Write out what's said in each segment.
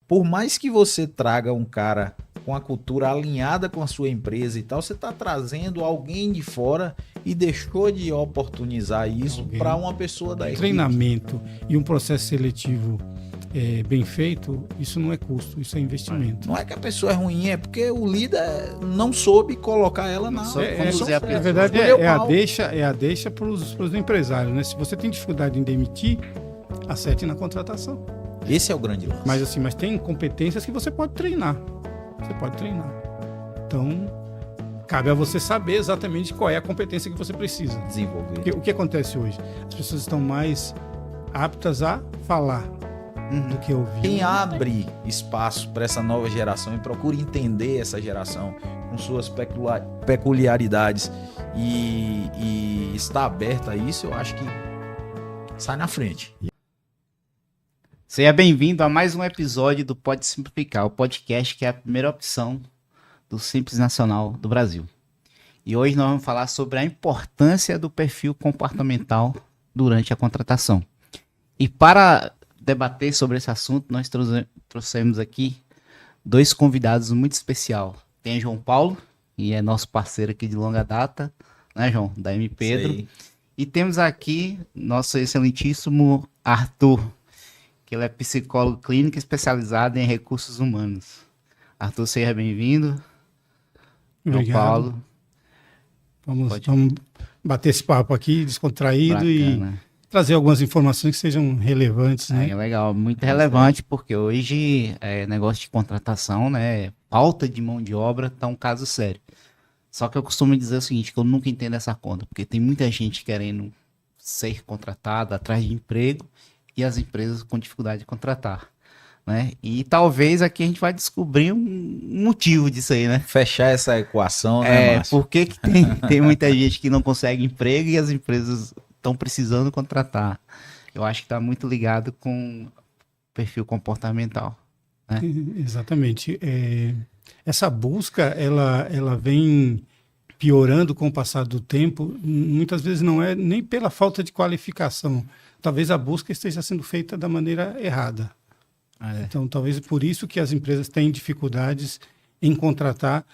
por mais que você traga um cara com a cultura alinhada com a sua empresa e tal, você está trazendo alguém de fora e deixou de oportunizar isso para uma pessoa da equipe. Treinamento e um processo seletivo bem feito, isso não é custo, isso é investimento. Não é que a pessoa é ruim, é porque o líder não soube colocar ela na condição. Na verdade, é a deixa para os empresários, né? Se você tem dificuldade em demitir, acerte na contratação. Esse é o grande lance. Mas tem competências que você pode treinar. Então, cabe a você saber exatamente qual é a competência que você precisa desenvolver. Porque o que acontece hoje? As pessoas estão mais aptas a falar do que ouvir. Quem abre espaço para essa nova geração e procura entender essa geração com suas peculiaridades e está aberto a isso, eu acho que sai na frente. Seja bem-vindo a mais um episódio do Pode Simplificar, o podcast que é a primeira opção do Simples Nacional do Brasil. E hoje nós vamos falar sobre a importância do perfil comportamental durante a contratação. E para debater sobre esse assunto, nós trouxemos aqui dois convidados muito especiais. Tem João Paulo, que é nosso parceiro aqui de longa data, né, João? Da M. Pedro. Sei. E temos aqui nosso excelentíssimo Arthur, que ele é psicólogo clínico especializado em recursos humanos. Arthur, seja bem-vindo. Obrigado. João Paulo. Vamos bater esse papo aqui, descontraído. Bacana. E trazer algumas informações que sejam relevantes, né? É legal, muito relevante, porque hoje negócio de contratação, né? Falta de mão de obra tá um caso sério. Só que eu costumo dizer o seguinte, que eu nunca entendo essa conta, porque tem muita gente querendo ser contratada, atrás de emprego, e as empresas com dificuldade de contratar, né? E talvez aqui a gente vai descobrir um motivo disso aí, né? Fechar essa equação, né, Márcio? Por que tem muita gente que não consegue emprego e as empresas estão precisando contratar? Eu acho que está muito ligado com o perfil comportamental, né? Exatamente. Essa busca, ela vem piorando com o passar do tempo. Muitas vezes não é nem pela falta de qualificação. Talvez a busca esteja sendo feita da maneira errada. Então, talvez por isso que as empresas têm dificuldades em contratar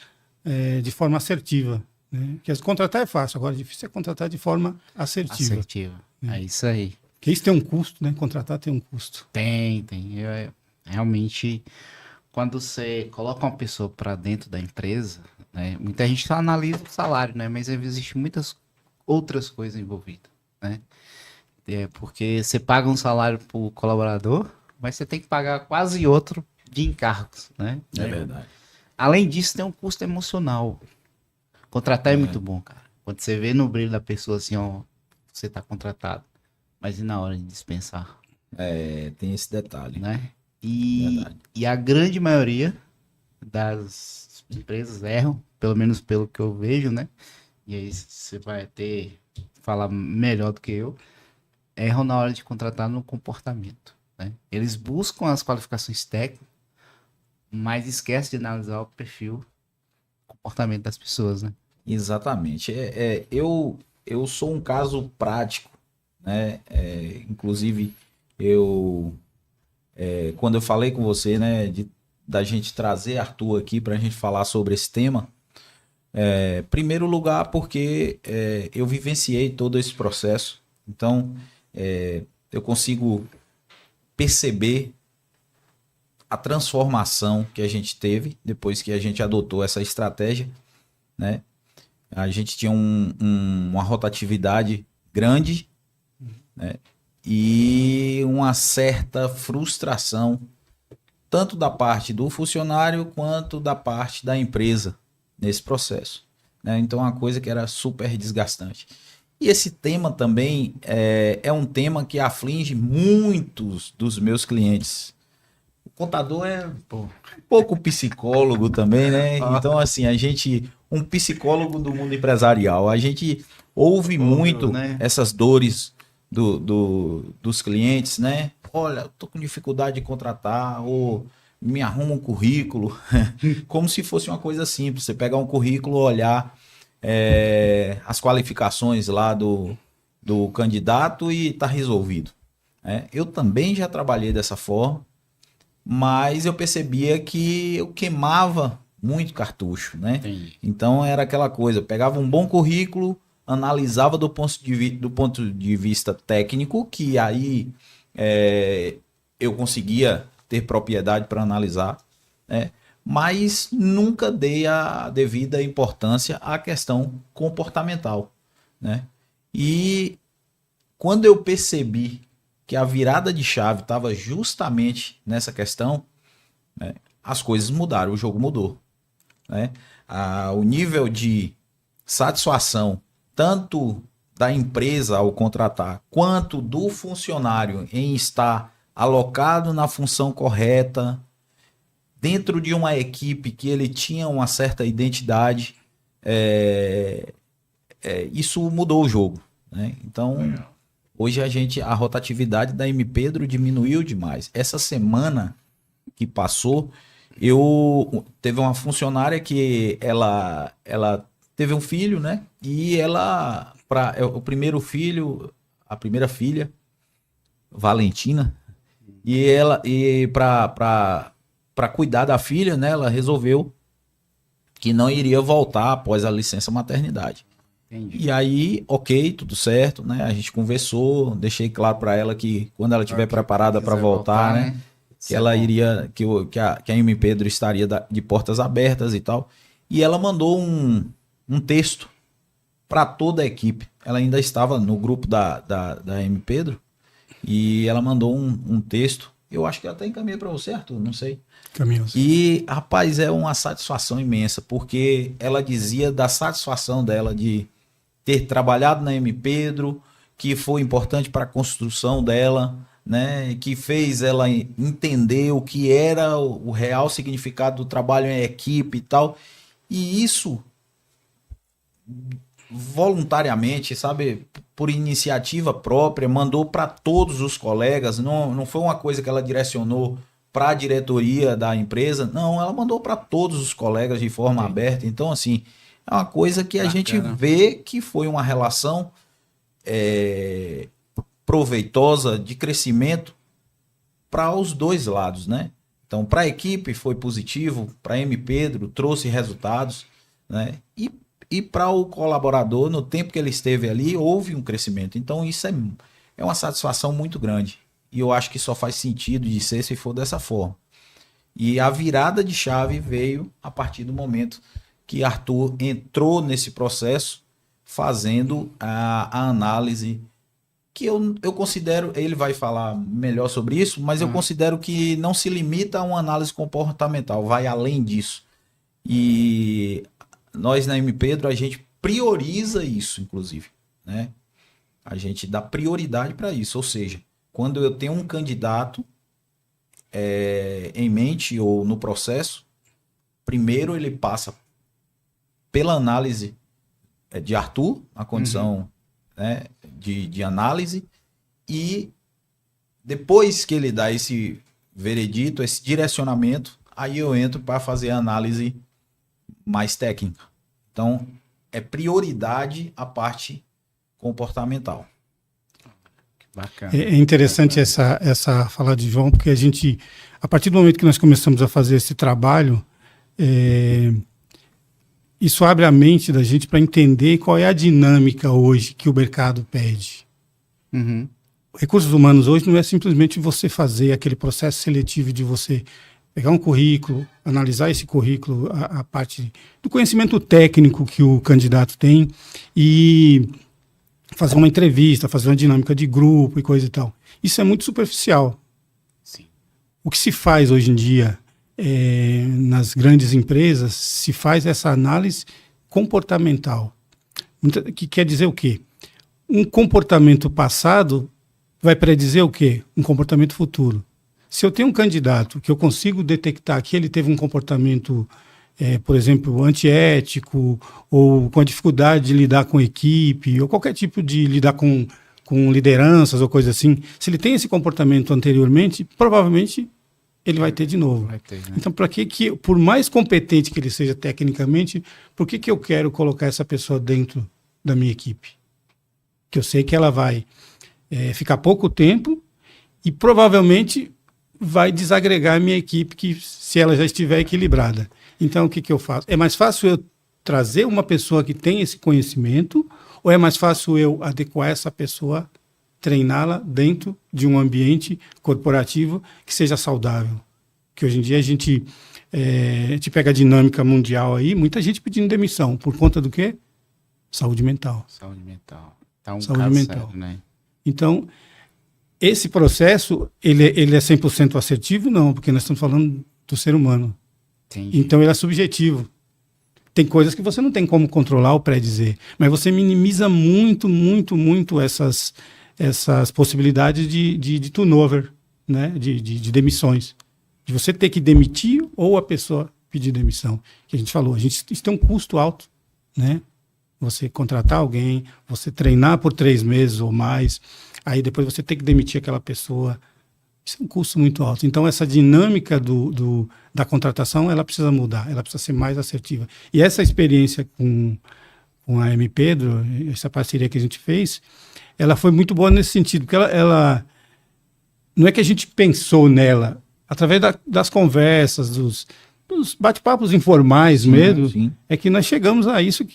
de forma assertiva, né? Porque contratar é fácil, agora difícil é contratar de forma assertiva. É isso aí. Porque isso tem um custo, né? Contratar tem um custo. Tem. Realmente, quando você coloca uma pessoa para dentro da empresa, né? Muita gente só analisa o salário, né? Mas existem muitas outras coisas envolvidas, né? Porque você paga um salário para o colaborador, mas você tem que pagar quase outro de encargos, né? É verdade. Além disso, tem um custo emocional. Contratar é muito bom, cara. Quando você vê no brilho da pessoa assim, ó, você tá contratado. Mas e na hora de dispensar? Tem esse detalhe. Né? E a grande maioria das empresas erram, pelo menos pelo que eu vejo, né? E aí você vai falar melhor do que eu. Erram na hora de contratar no comportamento, né? Eles buscam as qualificações técnicas, mas esquecem de analisar o perfil, comportamento das pessoas, né? Exatamente. Eu sou um caso prático, né? Inclusive, quando eu falei com você, né, da gente trazer Arthur aqui para a gente falar sobre esse tema, primeiro lugar porque eu vivenciei todo esse processo, então eu consigo perceber a transformação que a gente teve depois que a gente adotou essa estratégia, né? A gente tinha uma rotatividade grande, né? E uma certa frustração, tanto da parte do funcionário quanto da parte da empresa nesse processo, né? Então, uma coisa que era super desgastante. E esse tema também é um tema que aflige muitos dos meus clientes. O contador é um pouco psicólogo também, né? Então, assim, um psicólogo do mundo empresarial, a gente ouve muito, né, essas dores dos clientes, né? Olha, tô com dificuldade de contratar, ou me arruma um currículo, como se fosse uma coisa simples. Você pegar um currículo, olhar as qualificações lá do candidato e tá resolvido. Eu também já trabalhei dessa forma mas eu percebia que eu queimava muito cartucho, né? Entendi. Então era aquela coisa, eu pegava um bom currículo, analisava do ponto de vista técnico, que aí eu conseguia ter propriedade para analisar, né? Mas nunca dei a devida importância à questão comportamental, né? E quando eu percebi que a virada de chave estava justamente nessa questão, né, as coisas mudaram, o jogo mudou, né? O nível de satisfação, tanto da empresa ao contratar, quanto do funcionário em estar alocado na função correta, dentro de uma equipe que ele tinha uma certa identidade, isso mudou o jogo, né? Então, hoje a rotatividade da M. Pedro diminuiu demais. Essa semana que passou, teve uma funcionária que ela teve um filho, né? E o primeiro filho, a primeira filha, Valentina, e para cuidar da filha, né? Ela resolveu que não iria voltar após a licença maternidade. Entendi. E aí, ok, tudo certo, né? A gente conversou, deixei claro para ela que quando ela estiver preparada para voltar, né? Que ela iria, que a M. Pedro estaria de portas abertas e tal. E ela mandou um texto para toda a equipe. Ela ainda estava no grupo da M. Pedro e ela mandou um texto. Eu acho que até encaminhei para você, Arthur, não sei. Caminho. E, rapaz, é uma satisfação imensa, porque ela dizia da satisfação dela de ter trabalhado na M. Pedro, que foi importante para a construção dela, né? Que fez ela entender o que era o real significado do trabalho em equipe e tal. E isso voluntariamente, sabe, por iniciativa própria, mandou para todos os colegas. Não foi uma coisa que ela direcionou para a diretoria da empresa, não, ela mandou para todos os colegas de forma aberta. Então, assim, é uma coisa que a gente vê que foi uma relação proveitosa de crescimento para os dois lados, né? Então, para a equipe foi positivo, para a M. Pedro trouxe resultados, né? E para o colaborador, no tempo que ele esteve ali, houve um crescimento. Então, isso é uma satisfação muito grande. E eu acho que só faz sentido de ser se for dessa forma. E a virada de chave veio a partir do momento que Arthur entrou nesse processo, fazendo a análise que eu considero, ele vai falar melhor sobre isso, mas eu considero que não se limita a uma análise comportamental, vai além disso. E nós na M. Pedro, a gente prioriza isso, inclusive, né? A gente dá prioridade para isso, ou seja, quando eu tenho um candidato em mente ou no processo, primeiro ele passa pela análise de Arthur, a condição né, de análise, e depois que ele dá esse veredito, esse direcionamento, aí eu entro para fazer a análise mais técnica. Então, é prioridade a parte comportamental. Bacana. É interessante essa fala de João, porque a partir do momento que nós começamos a fazer esse trabalho, isso abre a mente da gente para entender qual é a dinâmica hoje que o mercado pede. Uhum. Recursos humanos hoje não é simplesmente você fazer aquele processo seletivo de você pegar um currículo, analisar esse currículo, a parte do conhecimento técnico que o candidato tem e fazer uma entrevista, fazer uma dinâmica de grupo e coisa e tal. Isso é muito superficial. Sim. O que se faz hoje em dia nas grandes empresas, se faz essa análise comportamental. Que quer dizer o quê? Um comportamento passado vai predizer o quê? Um comportamento futuro. Se eu tenho um candidato que eu consigo detectar que ele teve um comportamento, por exemplo, antiético, ou com a dificuldade de lidar com equipe, ou qualquer tipo de lidar com lideranças ou coisa assim, se ele tem esse comportamento anteriormente, provavelmente ele vai ter de novo. Vai ter, né? Então, para que, por mais competente que ele seja tecnicamente, por que eu quero colocar essa pessoa dentro da minha equipe? Que eu sei que ela vai ficar pouco tempo e provavelmente vai desagregar a minha equipe, que se ela já estiver equilibrada. Então, o que eu faço? É mais fácil eu trazer uma pessoa que tem esse conhecimento, ou é mais fácil eu adequar essa pessoa, treiná-la dentro de um ambiente corporativo que seja saudável? Que hoje em dia a gente pega a dinâmica mundial aí, muita gente pedindo demissão. Por conta do quê? Saúde mental. Saúde mental. Tá um Saúde caso mental. sério, né? Então, esse processo, ele é 100% assertivo? Não, porque nós estamos falando do ser humano. Entendi. Então, ele é subjetivo. Tem coisas que você não tem como controlar ou predizer, mas você minimiza muito, muito, muito essas possibilidades de turnover, né? de demissões. De você ter que demitir ou a pessoa pedir demissão. Que a gente falou, isso tem um custo alto, né? Você contratar alguém, você treinar por 3 meses ou mais, aí depois você tem que demitir aquela pessoa. Isso é um custo muito alto. Então, essa dinâmica da contratação, ela precisa mudar, ela precisa ser mais assertiva. E essa experiência com a M. Pedro, essa parceria que a gente fez, ela foi muito boa nesse sentido, porque ela não é que a gente pensou nela, através das conversas, dos bate-papos informais mesmo, sim. é que nós chegamos a isso.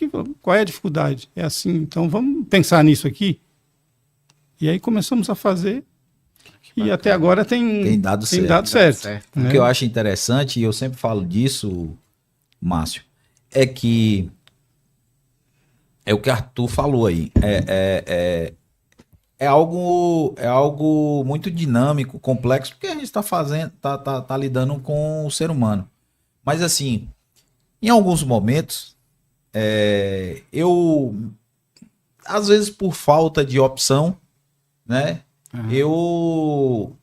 Qual é a dificuldade? É assim, então vamos pensar nisso aqui. E aí começamos a fazer e até agora tem dado certo. Dado certo, O né? que eu acho interessante, e eu sempre falo disso, Márcio, é que é o que Arthur falou aí. É algo muito dinâmico, complexo, porque a gente está fazendo, tá lidando com o ser humano. Mas assim, em alguns momentos, eu, às vezes por falta de opção, né, eu,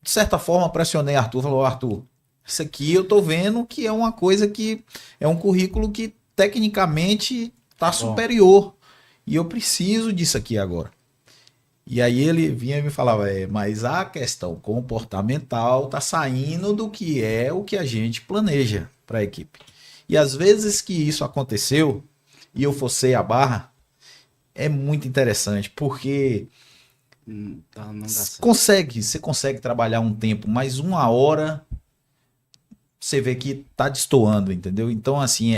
de certa forma, pressionei Arthur, falou, Arthur, isso aqui eu tô vendo que é uma coisa que é um currículo que tecnicamente tá superior. E eu preciso disso aqui agora. E aí ele vinha e me falava, mas a questão comportamental tá saindo do que é o que a gente planeja para a equipe. E às vezes que isso aconteceu e eu forcei a barra, é muito interessante, porque Não dá certo. você consegue trabalhar um tempo, mas 1 hora você vê que tá destoando, entendeu? Então, assim,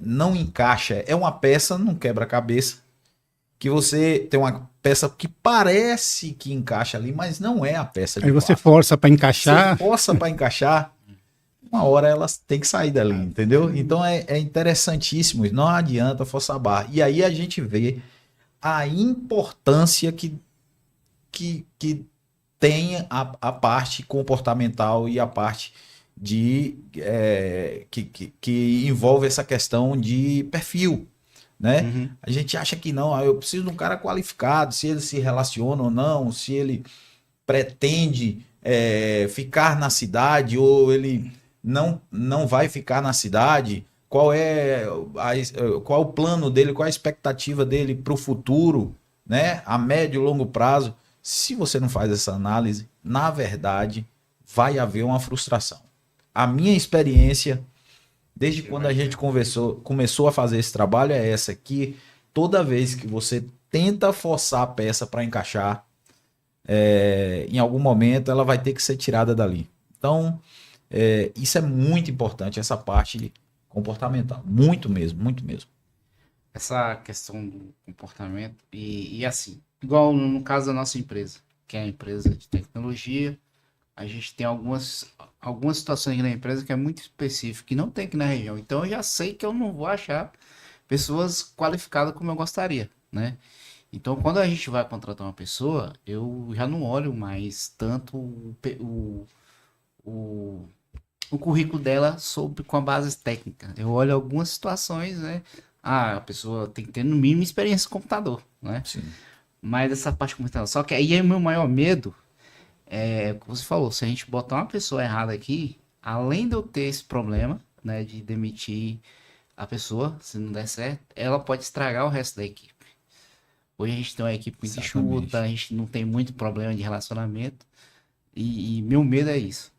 não encaixa. É uma peça num quebra-cabeça que você tem uma peça que parece que encaixa ali, mas não é a peça de Aí você fato. força para encaixar. Você força para encaixar, 1 hora elas têm que sair dali, entendeu? Então é interessantíssimo, não adianta forçar a barra. E aí a gente vê a importância que tem a parte comportamental e a parte que envolve essa questão de perfil, né? Uhum. A gente acha que não, eu preciso de um cara qualificado, se ele se relaciona ou não, se ele pretende ficar na cidade ou ele não vai ficar na cidade, qual o plano dele, qual a expectativa dele para o futuro, né? A médio e longo prazo. Se você não faz essa análise, na verdade, vai haver uma frustração. A minha experiência, desde quando a gente começou a fazer esse trabalho, é essa, que toda vez que você tenta forçar a peça para encaixar, em algum momento ela vai ter que ser tirada dali. Então, isso é muito importante, essa parte comportamental. Muito mesmo, muito mesmo. Essa questão do comportamento e assim, igual no caso da nossa empresa, que é a empresa de tecnologia, a gente tem algumas situações aqui na empresa que é muito específico, que não tem aqui na região. Então eu já sei que eu não vou achar pessoas qualificadas como eu gostaria, né? Então quando a gente vai contratar uma pessoa, eu já não olho mais tanto o currículo dela com a base técnica. Eu olho algumas situações, né? A pessoa tem que ter no mínimo experiência com computador, né? Sim. Mas essa parte computacional. Só que aí é o meu maior medo. Como você falou, se a gente botar uma pessoa errada aqui, além de eu ter esse problema, né, de demitir a pessoa, se não der certo, ela pode estragar o resto da equipe. Hoje a gente tem uma equipe muito enxuta, a gente não tem muito problema de relacionamento, e meu medo é isso.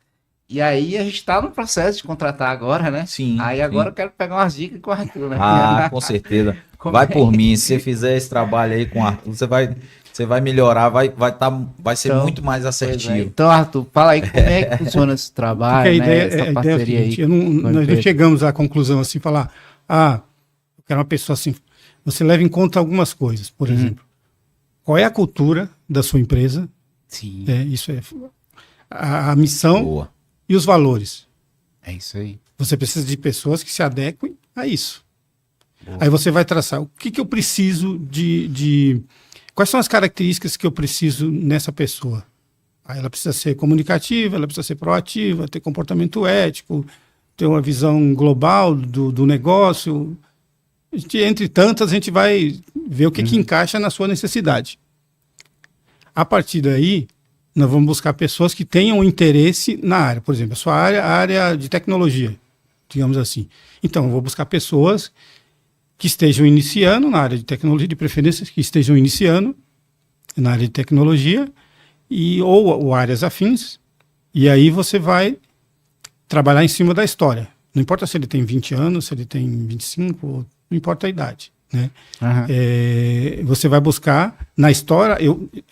E aí a gente tá no processo de contratar agora, né? Sim. Aí agora sim. eu quero pegar umas dicas com o Arthur, né? Ah, com certeza. Vai por mim. Se você fizer esse trabalho aí com o Arthur, você você vai melhorar, vai ser Então, muito mais Pois é. assertivo. Então, Arthur, fala aí como é que funciona esse Porque trabalho, a ideia, essa a ideia é o parceria seguinte, aí. nós não empresa. chegamos à conclusão assim, falar, eu quero uma pessoa assim. Você leva em conta algumas coisas, por exemplo. Qual é a cultura da sua empresa? Sim, Isso é a missão Boa. e os valores. é isso aí. Você precisa de pessoas que se adequem a isso. Boa. Aí você vai traçar o que eu preciso Quais são as características que eu preciso nessa pessoa? Aí ela precisa ser comunicativa, ela precisa ser proativa, ter comportamento ético, ter uma visão global do negócio. Entre tantas, a gente vai ver o que encaixa na sua necessidade. A partir daí, nós vamos buscar pessoas que tenham interesse na área. Por exemplo, a sua área, a área de tecnologia, digamos assim. Então, eu vou buscar pessoas que estejam iniciando na área de tecnologia, de preferência que estejam iniciando na área de tecnologia, ou áreas afins, e aí você vai trabalhar em cima da história. Não importa se ele tem 20 anos, se ele tem 25, não importa a idade. Né? Você vai buscar na história,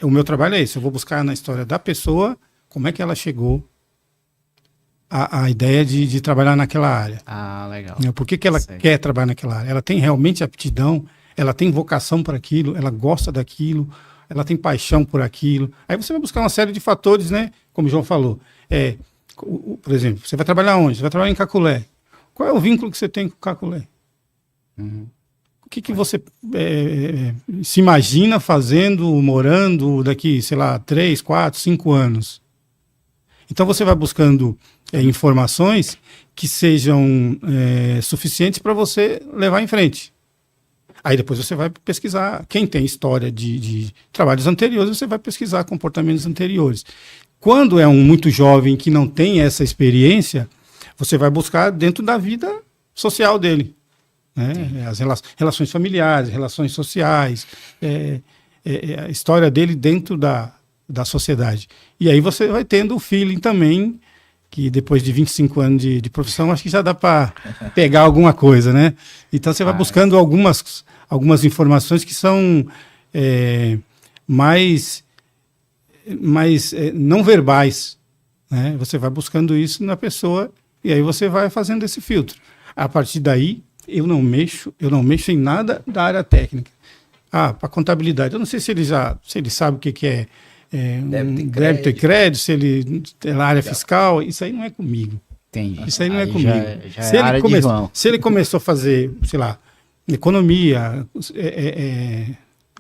o meu trabalho é esse, eu vou buscar na história da pessoa como é que ela chegou à ideia de trabalhar naquela área. Legal. Né? Por que ela quer trabalhar naquela área? Ela tem realmente aptidão, ela tem vocação para aquilo, ela gosta daquilo, ela tem paixão por aquilo. Aí você vai buscar uma série de fatores, né? Como o João falou. Por exemplo, você vai trabalhar onde? Você vai trabalhar em Caculé. Qual é o vínculo que você tem com Caculé? O que você se imagina fazendo, morando daqui, sei lá, 3, 4, 5 anos? Então você vai buscando informações que sejam suficientes para você levar em frente. Aí depois você vai pesquisar. Quem tem história de trabalhos anteriores, você vai pesquisar comportamentos anteriores. Quando é um muito jovem que não tem essa experiência, você vai buscar dentro da vida social dele. Né? As relações familiares, relações sociais, a história dele dentro da sociedade. E aí você vai tendo o feeling também, que depois de 25 anos de profissão, acho que já dá para pegar alguma coisa, né? Então você vai buscando algumas informações que são mais não verbais, né? Você vai buscando isso na pessoa e aí você vai fazendo esse filtro. A partir daí, eu não mexo em nada da área técnica. Para contabilidade, eu não sei se ele sabe o que é débito e crédito, se ele é na área fiscal, isso aí não é comigo. Entendi. Isso aí não é comigo. Já é área de João. Se ele começou a fazer, sei lá, economia,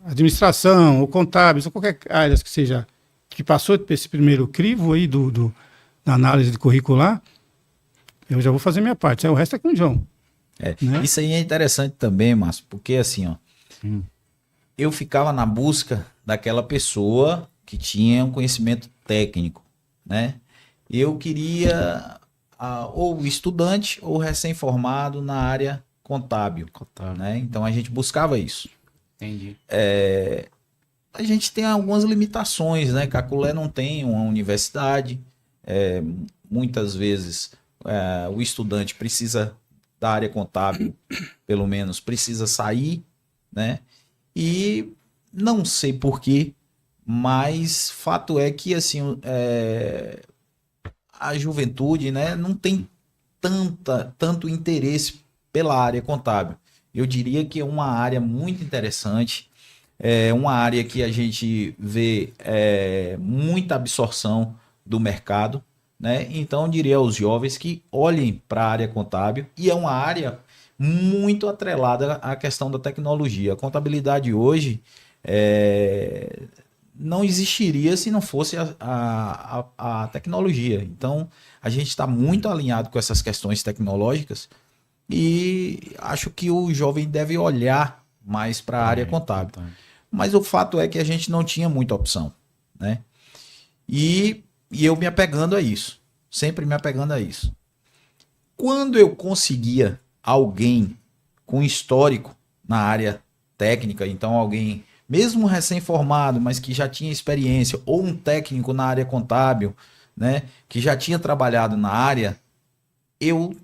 administração, ou contábeis, ou qualquer área que seja, que passou por esse primeiro crivo aí da análise de curricular, eu já vou fazer minha parte. Aí o resto é com o João. Né? Isso aí é interessante também, Márcio, porque assim, eu ficava na busca daquela pessoa que tinha um conhecimento técnico, né? Eu queria ou estudante ou recém-formado na área contábil, né? Então a gente buscava isso. Entendi. A gente tem algumas limitações, né? Caculé não tem uma universidade, muitas vezes o estudante precisa da área contábil, pelo menos, precisa sair, né? E não sei porquê, mas fato é que assim, a juventude, né, não tem tanto interesse pela área contábil. Eu diria que é uma área muito interessante, é uma área que a gente vê muita absorção do mercado, né? Então eu diria aos jovens que olhem para a área contábil, e é uma área muito atrelada à questão da tecnologia. A contabilidade hoje não existiria se não fosse a tecnologia. Então a gente está muito alinhado com essas questões tecnológicas e acho que o jovem deve olhar mais para a área contábil. Mas o fato é que a gente não tinha muita opção, né? E eu me apegando a isso, sempre me apegando a isso. Quando eu conseguia alguém com histórico na área técnica, então alguém mesmo recém-formado, mas que já tinha experiência, ou um técnico na área contábil, né, que já tinha trabalhado na área, eu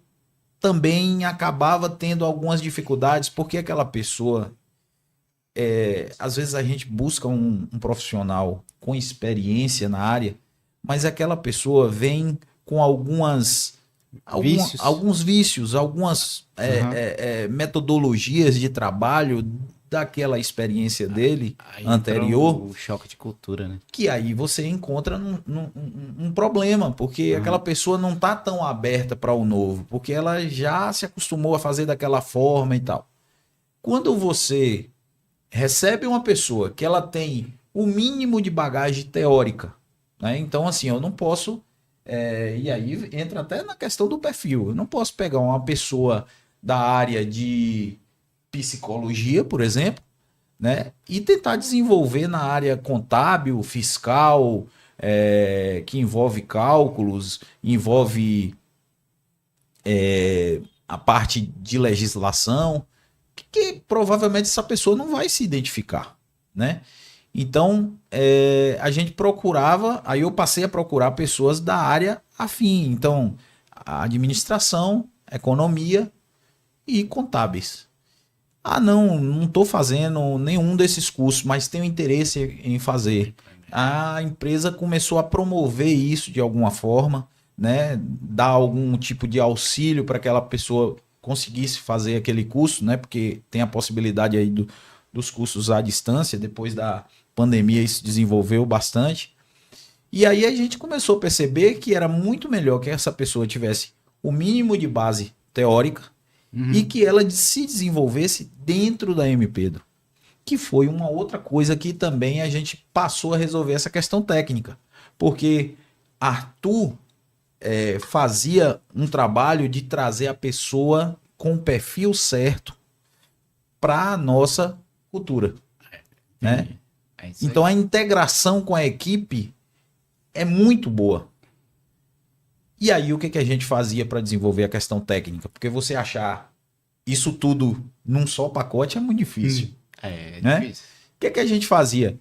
também acabava tendo algumas dificuldades, porque aquela pessoa às vezes a gente busca um profissional com experiência na área, mas aquela pessoa vem com Vícios. alguns vícios, algumas metodologias de trabalho daquela experiência dele Aí anterior, entra o choque de cultura, né? que aí você encontra um problema, porque aquela pessoa não está tão aberta para o novo, porque ela já se acostumou a fazer daquela forma e tal. Quando você recebe uma pessoa que ela tem o mínimo de bagagem teórica, né? Então, assim, eu não posso. E aí entra até na questão do perfil. Eu não posso pegar uma pessoa da área de psicologia, por exemplo, né? E tentar desenvolver na área contábil, fiscal, que envolve cálculos, envolve a parte de legislação, que provavelmente essa pessoa não vai se identificar, né? Então, a gente procurava, aí eu passei a procurar pessoas da área afim. Então, a administração, economia e contábeis. Ah, não estou fazendo nenhum desses cursos, mas tenho interesse em fazer. A empresa começou a promover isso de alguma forma, né? Dar algum tipo de auxílio para aquela pessoa conseguisse fazer aquele curso, né? Porque tem a possibilidade aí dos cursos à distância. Depois da pandemia isso desenvolveu bastante. E aí a gente começou a perceber que era muito melhor que essa pessoa tivesse o mínimo de base teórica e que ela se desenvolvesse dentro da M. Pedro, que foi uma outra coisa que também a gente passou a resolver essa questão técnica, porque Arthur fazia um trabalho de trazer a pessoa com o perfil certo para a nossa cultura, né? Então a integração com a equipe é muito boa. E aí o que a gente fazia para desenvolver a questão técnica? Porque você achar isso tudo num só pacote é muito difícil. Né? Difícil. O que a gente fazia?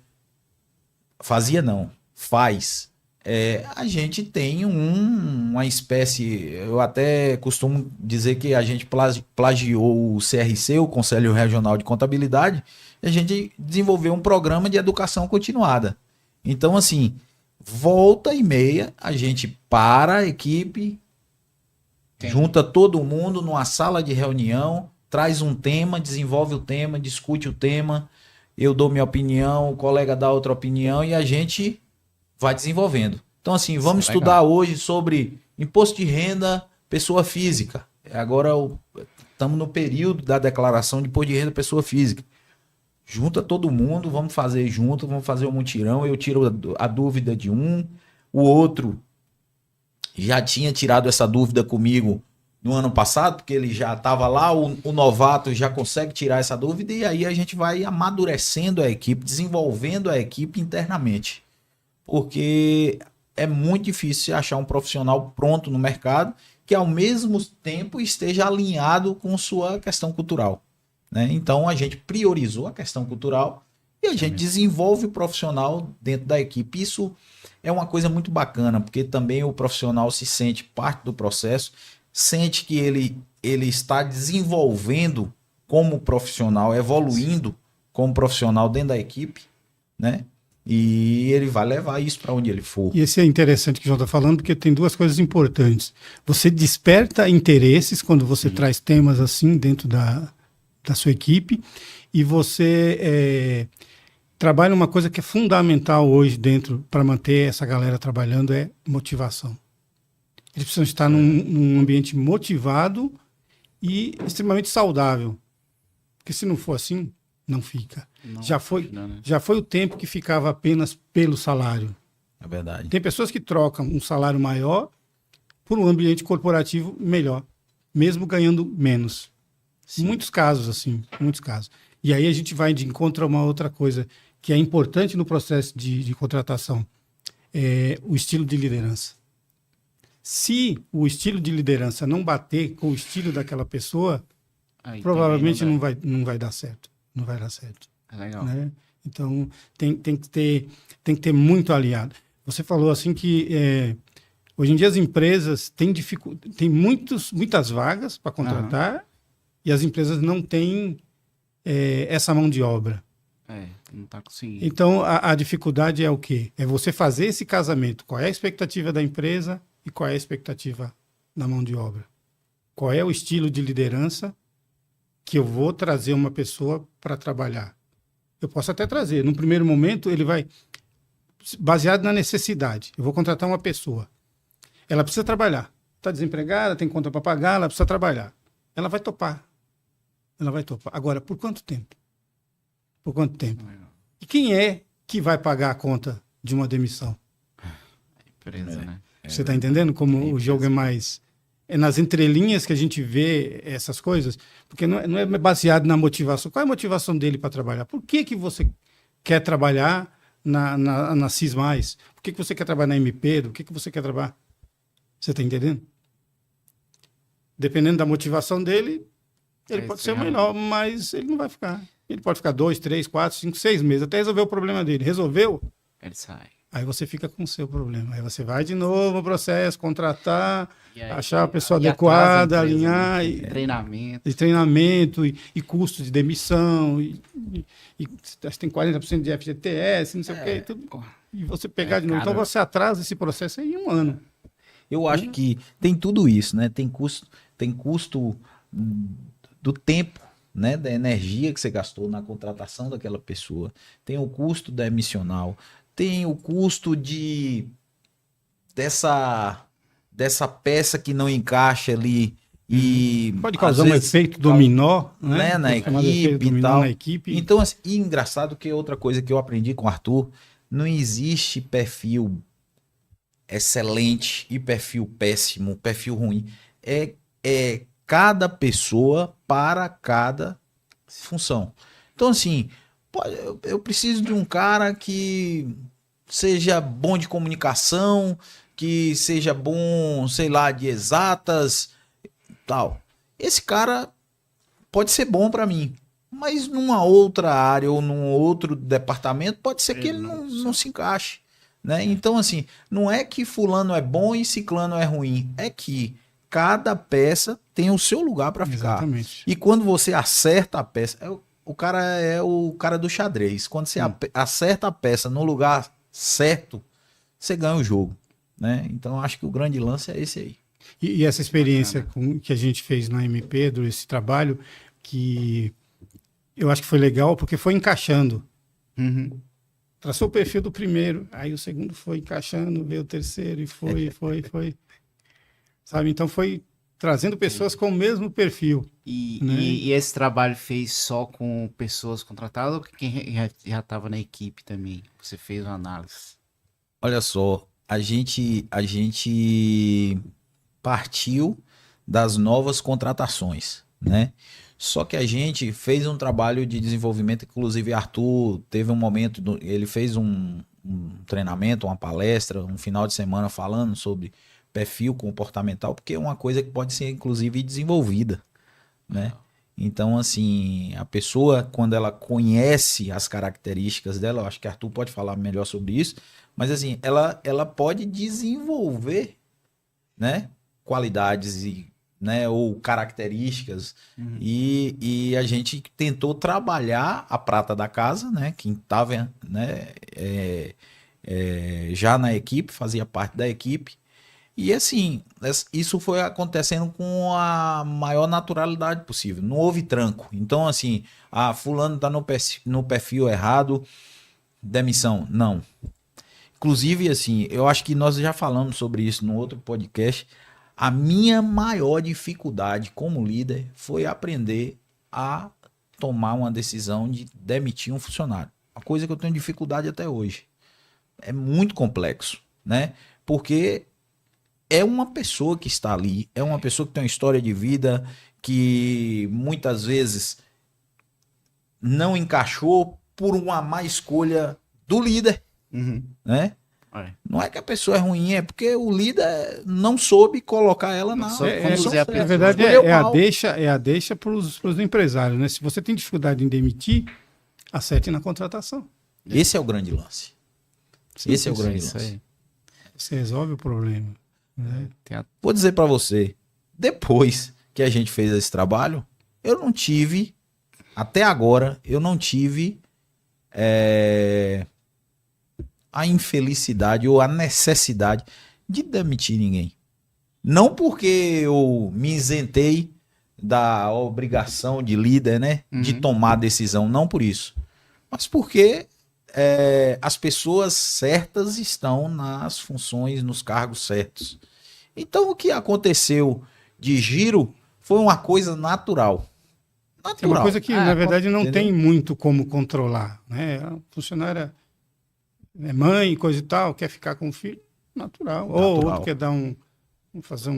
Fazia não, faz. A gente tem uma espécie, eu até costumo dizer que a gente plagiou o CRC, o Conselho Regional de Contabilidade, e a gente desenvolveu um programa de educação continuada. Então, assim, volta e meia, a gente para a equipe, junta todo mundo numa sala de reunião, traz um tema, desenvolve o tema, discute o tema, eu dou minha opinião, o colega dá outra opinião e a gente vai desenvolvendo. Então, assim, vamos estudar hoje sobre imposto de renda, pessoa física. Agora estamos no período da declaração de imposto de renda, pessoa física. Junta todo mundo, vamos fazer junto, vamos fazer um mutirão, eu tiro a dúvida de um, o outro já tinha tirado essa dúvida comigo no ano passado, porque ele já estava lá, o novato já consegue tirar essa dúvida, e aí a gente vai amadurecendo a equipe, desenvolvendo a equipe internamente. Porque é muito difícil achar um profissional pronto no mercado que ao mesmo tempo esteja alinhado com sua questão cultural, né? Então a gente priorizou a questão cultural e a gente desenvolve o profissional dentro da equipe. Isso é uma coisa muito bacana, porque também o profissional se sente parte do processo, sente que ele está desenvolvendo como profissional, evoluindo como profissional dentro da equipe, né? E ele vai levar isso para onde ele for. E esse é interessante que o João está falando, porque tem duas coisas importantes. Você desperta interesses quando você traz temas assim dentro da sua equipe, e você trabalha uma coisa que é fundamental hoje dentro para manter essa galera trabalhando, é motivação. Eles precisam estar num ambiente motivado e extremamente saudável. Porque se não for assim, não fica. Não, já foi o tempo que ficava apenas pelo salário. É verdade. Tem pessoas que trocam um salário maior por um ambiente corporativo melhor, mesmo ganhando menos. Sim. Muitos casos, assim, muitos casos. E aí a gente vai de encontro a uma outra coisa que é importante no processo de contratação, é o estilo de liderança. Se o estilo de liderança não bater com o estilo daquela pessoa, Aí provavelmente não vai dar certo. Não vai dar certo. É legal. Né? Então, tem que ter muito aliado. Você falou assim que hoje em dia as empresas têm muitas vagas para contratar e as empresas não têm essa mão de obra. Não tá conseguindo. Então, a dificuldade é o quê? É você fazer esse casamento. Qual é a expectativa da empresa e qual é a expectativa da mão de obra? Qual é o estilo de liderança que eu vou trazer uma pessoa para trabalhar? Eu posso até trazer. No primeiro momento, ele vai... Baseado na necessidade. Eu vou contratar uma pessoa. Ela precisa trabalhar. Está desempregada, tem conta para pagar, ela precisa trabalhar. Ela vai topar. Ela vai topar. Agora, por quanto tempo? Por quanto tempo? E quem é que vai pagar a conta de uma demissão? Empresa, né? Você está entendendo como o jogo é mais... É nas entrelinhas que a gente vê essas coisas, porque não é baseado na motivação. Qual é a motivação dele para trabalhar? Por que você quer trabalhar na CIS+? Por que você quer trabalhar na MP? Do que você quer trabalhar? Você está entendendo? Dependendo da motivação dele, ele pode ser o melhor, mas ele não vai ficar. Ele pode ficar 2, 3, 4, 5, 6 meses, até resolver o problema dele. Resolveu? Ele sai. Aí você fica com o seu problema. Aí você vai de novo no processo, contratar, E aí, achar a pessoa e adequada, atrasa a empresa, alinhar, né? Treinamento. e treinamento, e custo de demissão, e acho que tem 40% de FGTS, não sei o quê, e tudo. E você pegar de novo. Então você atrasa esse processo aí em 1 ano. Eu acho que tem tudo isso, né? Tem custo do tempo, né? Da energia que você gastou na contratação daquela pessoa. Tem o custo da emissional. Tem o custo dessa peça que não encaixa ali e Pode causar um efeito dominó, né? Na Chamado efeito equipe e dominó tal. na equipe. Então, assim, e engraçado que outra coisa que eu aprendi com o Arthur, não existe perfil excelente e perfil péssimo, perfil ruim. É cada pessoa para cada função. Então, assim, eu preciso de um cara que seja bom de comunicação, que seja bom, sei lá, de exatas, tal. Esse cara pode ser bom para mim, mas numa outra área ou num outro departamento pode ser que ele não se encaixe, né? Então, assim, não é que fulano é bom e ciclano é ruim, é que cada peça tem o seu lugar para ficar. Exatamente. E quando você acerta a peça, o cara é o cara do xadrez. Quando você acerta a peça no lugar certo, você ganha o jogo, né? Então, acho que o grande lance é esse aí. E essa experiência que a gente fez na MP, esse trabalho, que eu acho que foi legal, porque foi encaixando. Traçou o perfil do primeiro, aí o segundo foi encaixando, veio o terceiro, e foi. Sabe? Então foi trazendo pessoas com o mesmo perfil. E esse trabalho fez só com pessoas contratadas ou quem já estava na equipe também? Você fez uma análise? Olha só, a gente partiu das novas contratações, né? Só que a gente fez um trabalho de desenvolvimento, inclusive Arthur teve um momento, ele fez um treinamento, uma palestra, um final de semana falando sobre perfil comportamental, porque é uma coisa que pode ser inclusive desenvolvida, né? Então, assim, a pessoa, quando ela conhece as características dela, eu acho que Arthur pode falar melhor sobre isso, mas assim, ela pode desenvolver, né, qualidades né, ou características, e a gente tentou trabalhar a prata da casa, né, quem estava, né, já na equipe, fazia parte da equipe, e assim, isso foi acontecendo com a maior naturalidade possível, não houve tranco. Então, assim, fulano tá no perfil errado, demissão, não. Inclusive, assim, eu acho que nós já falamos sobre isso no outro podcast. A minha maior dificuldade como líder foi aprender a tomar uma decisão de demitir um funcionário. Uma coisa que eu tenho dificuldade até hoje. É muito complexo, né? Porque é uma pessoa que está ali, é uma pessoa que tem uma história de vida que muitas vezes não encaixou por uma má escolha do líder, né? Não é que a pessoa é ruim, é porque o líder não soube colocar ela na função certa. Na verdade, é a deixa para os empresários, né? Se você tem dificuldade em demitir, acerte na contratação. Esse é o grande lance. Esse é o grande lance. Você resolve o problema. Né? Vou dizer para você, depois que a gente fez esse trabalho, eu não tive, até agora, eu não tive a infelicidade ou a necessidade de demitir ninguém. Não porque eu me isentei da obrigação de líder, né? De tomar decisão, não por isso. Mas porque as pessoas certas estão nas funções, nos cargos certos. Então o que aconteceu de giro foi uma coisa natural. É uma coisa que, na verdade, não entendeu? tem muito como controlar, né? A funcionária é mãe, coisa e tal, quer ficar com o filho, natural. Ou outro quer fazer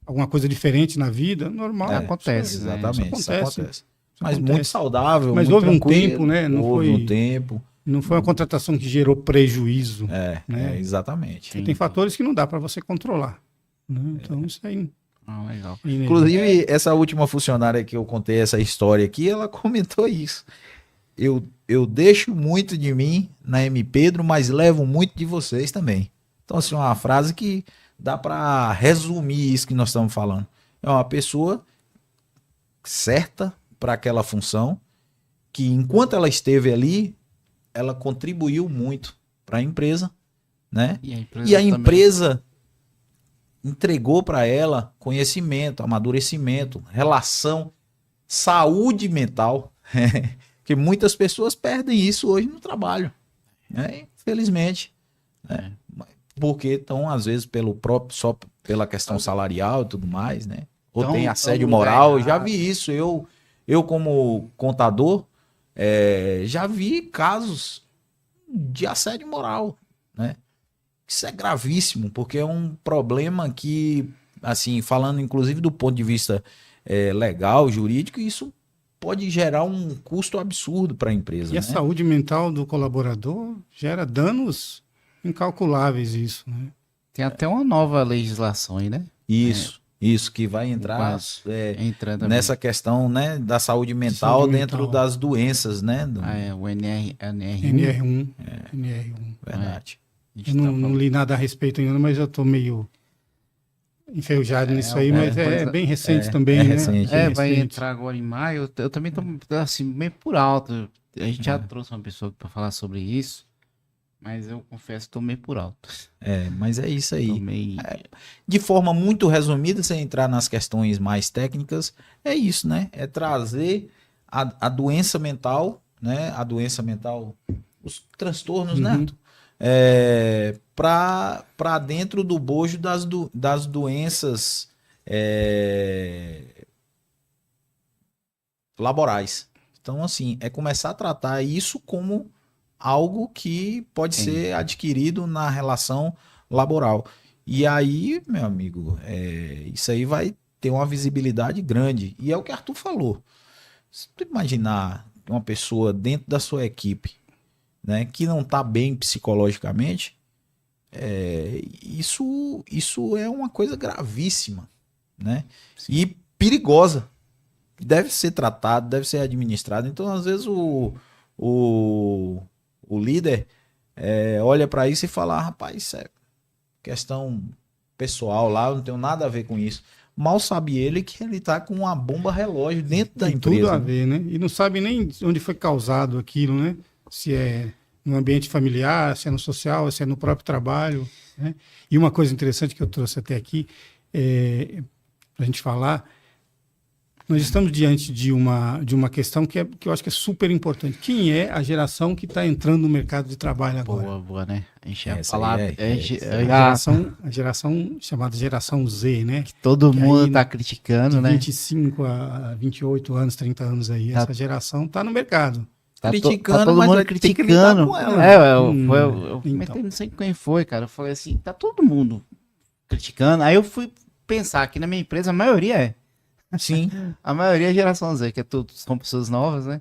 alguma coisa diferente na vida, normal. Acontece, Isso, né? Exatamente, isso isso acontece. acontece. Mas acontece. muito saudável, Mas muito houve um tranquilo. tempo, né? Houve um tempo. Não foi uma contratação que gerou prejuízo. Né? Exatamente. Tem fatores que não dá para você controlar. Né? Então, isso aí. Legal. Inclusive, essa última funcionária que eu contei essa história aqui, ela comentou isso. Eu deixo muito de mim na M. Pedro, mas levo muito de vocês também. Então, assim, uma frase que dá para resumir isso que nós estamos falando. É uma pessoa certa para aquela função, que enquanto ela esteve ali, ela contribuiu muito para a empresa, né? E a empresa entregou para ela conhecimento, amadurecimento, relação, saúde mental, que muitas pessoas perdem isso hoje no trabalho, né? Infelizmente, né? Porque estão às vezes só pela questão salarial e tudo mais, né? Ou Então, tem assédio moral. Eu já vi isso. Eu como contador, já vi casos de assédio moral, né? Isso é gravíssimo, porque é um problema que, assim, falando inclusive do ponto de vista legal, jurídico, isso pode gerar um custo absurdo para a empresa. E a saúde mental do colaborador gera danos incalculáveis, isso, né? Tem até uma nova legislação aí, né? Isso que vai entrar nessa questão, né, da saúde mental dentro das doenças, né? O NR1. NR1. Verdade. Eu não li nada a respeito ainda, mas eu estou meio enferrujado nisso aí, mas é bem recente também, né? Recente, vai entrar agora em maio. Eu também estou assim, meio por alto. A gente já trouxe uma pessoa para falar sobre isso, mas eu confesso que estou meio por alto. Mas é isso aí. De forma muito resumida, sem entrar nas questões mais técnicas, é isso, né? É trazer a doença mental, né? A doença mental, os transtornos, né? Para dentro do bojo das doenças laborais. Então, assim, é começar a tratar isso como algo que pode ser adquirido na relação laboral. E aí, meu amigo, isso aí vai ter uma visibilidade grande. E é o que Arthur falou. Se tu imaginar uma pessoa dentro da sua equipe, né, que não está bem psicologicamente, isso é uma coisa gravíssima, né? Sim. E perigosa. Deve ser tratado, deve ser administrado. Então, às vezes, o líder olha para isso e fala, rapaz, isso é questão pessoal lá, eu não tenho nada a ver com isso. Mal sabe ele que ele está com uma bomba relógio dentro da empresa. Tudo a ver, né? E não sabe nem onde foi causado aquilo, né? Se é no ambiente familiar, se é no social, se é no próprio trabalho, né? E uma coisa interessante que eu trouxe até aqui, para a gente falar, nós estamos diante de uma questão que eu acho que é super importante. Quem é a geração que está entrando no mercado de trabalho agora? Boa, né? A gente ia falar. A geração chamada geração Z, né? Que todo mundo está criticando, de né? 25 a 28 anos, 30 anos aí. Essa geração está no mercado. Criticando, todo mas mundo criticando. Com ela. Eu comentei, não sei quem foi, cara. Eu falei assim, tá todo mundo criticando. Aí eu fui pensar aqui na minha empresa, a maioria é. Sim. A maioria é geração Z, que são pessoas novas, né?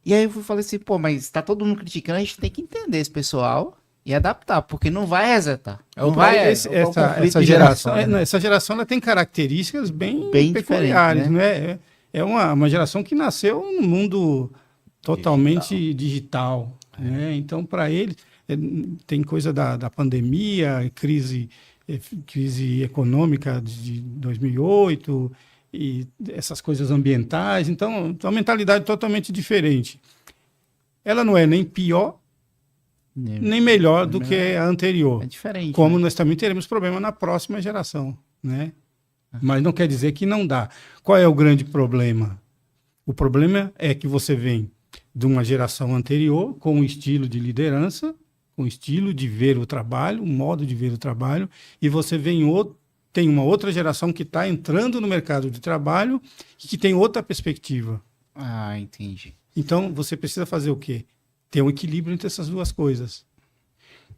E aí eu falei assim, pô, mas tá todo mundo criticando, a gente tem que entender esse pessoal e adaptar, porque não vai resetar. Essa geração ela tem características bem peculiares, né? É uma geração que nasceu num mundo totalmente digital, né? Então, para eles, tem coisa da pandemia, crise econômica de 2008 e essas coisas ambientais. Então, uma mentalidade totalmente diferente. ela não é nem pior, nem melhor do que a anterior. É diferente. Como né? nós também teremos problema na próxima geração, né? Mas não quer dizer que não dá. Qual é o grande problema? O problema é que você vem de uma geração anterior com um estilo de liderança, um estilo de ver o trabalho, um modo de ver o trabalho, e você tem uma outra geração que está entrando no mercado de trabalho e que tem outra perspectiva. Ah, entendi. Então, você precisa fazer o quê? Ter um equilíbrio entre essas duas coisas.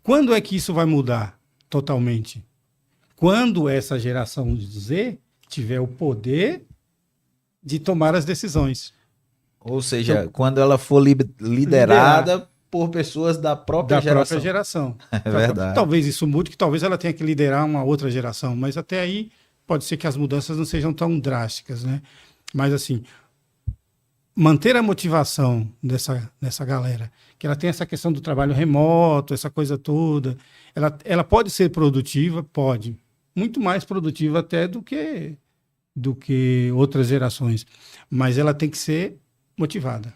Quando é que isso vai mudar totalmente? Quando essa geração Z tiver o poder de tomar as decisões. Ou seja, quando ela for liderada por pessoas da própria geração. É verdade. Talvez isso mude, que talvez ela tenha que liderar uma outra geração, mas até aí pode ser que as mudanças não sejam tão drásticas, né? Mas assim, manter a motivação dessa galera, que ela tem essa questão do trabalho remoto, essa coisa toda, ela pode ser produtiva, pode, muito mais produtiva até do que outras gerações, mas ela tem que ser motivada.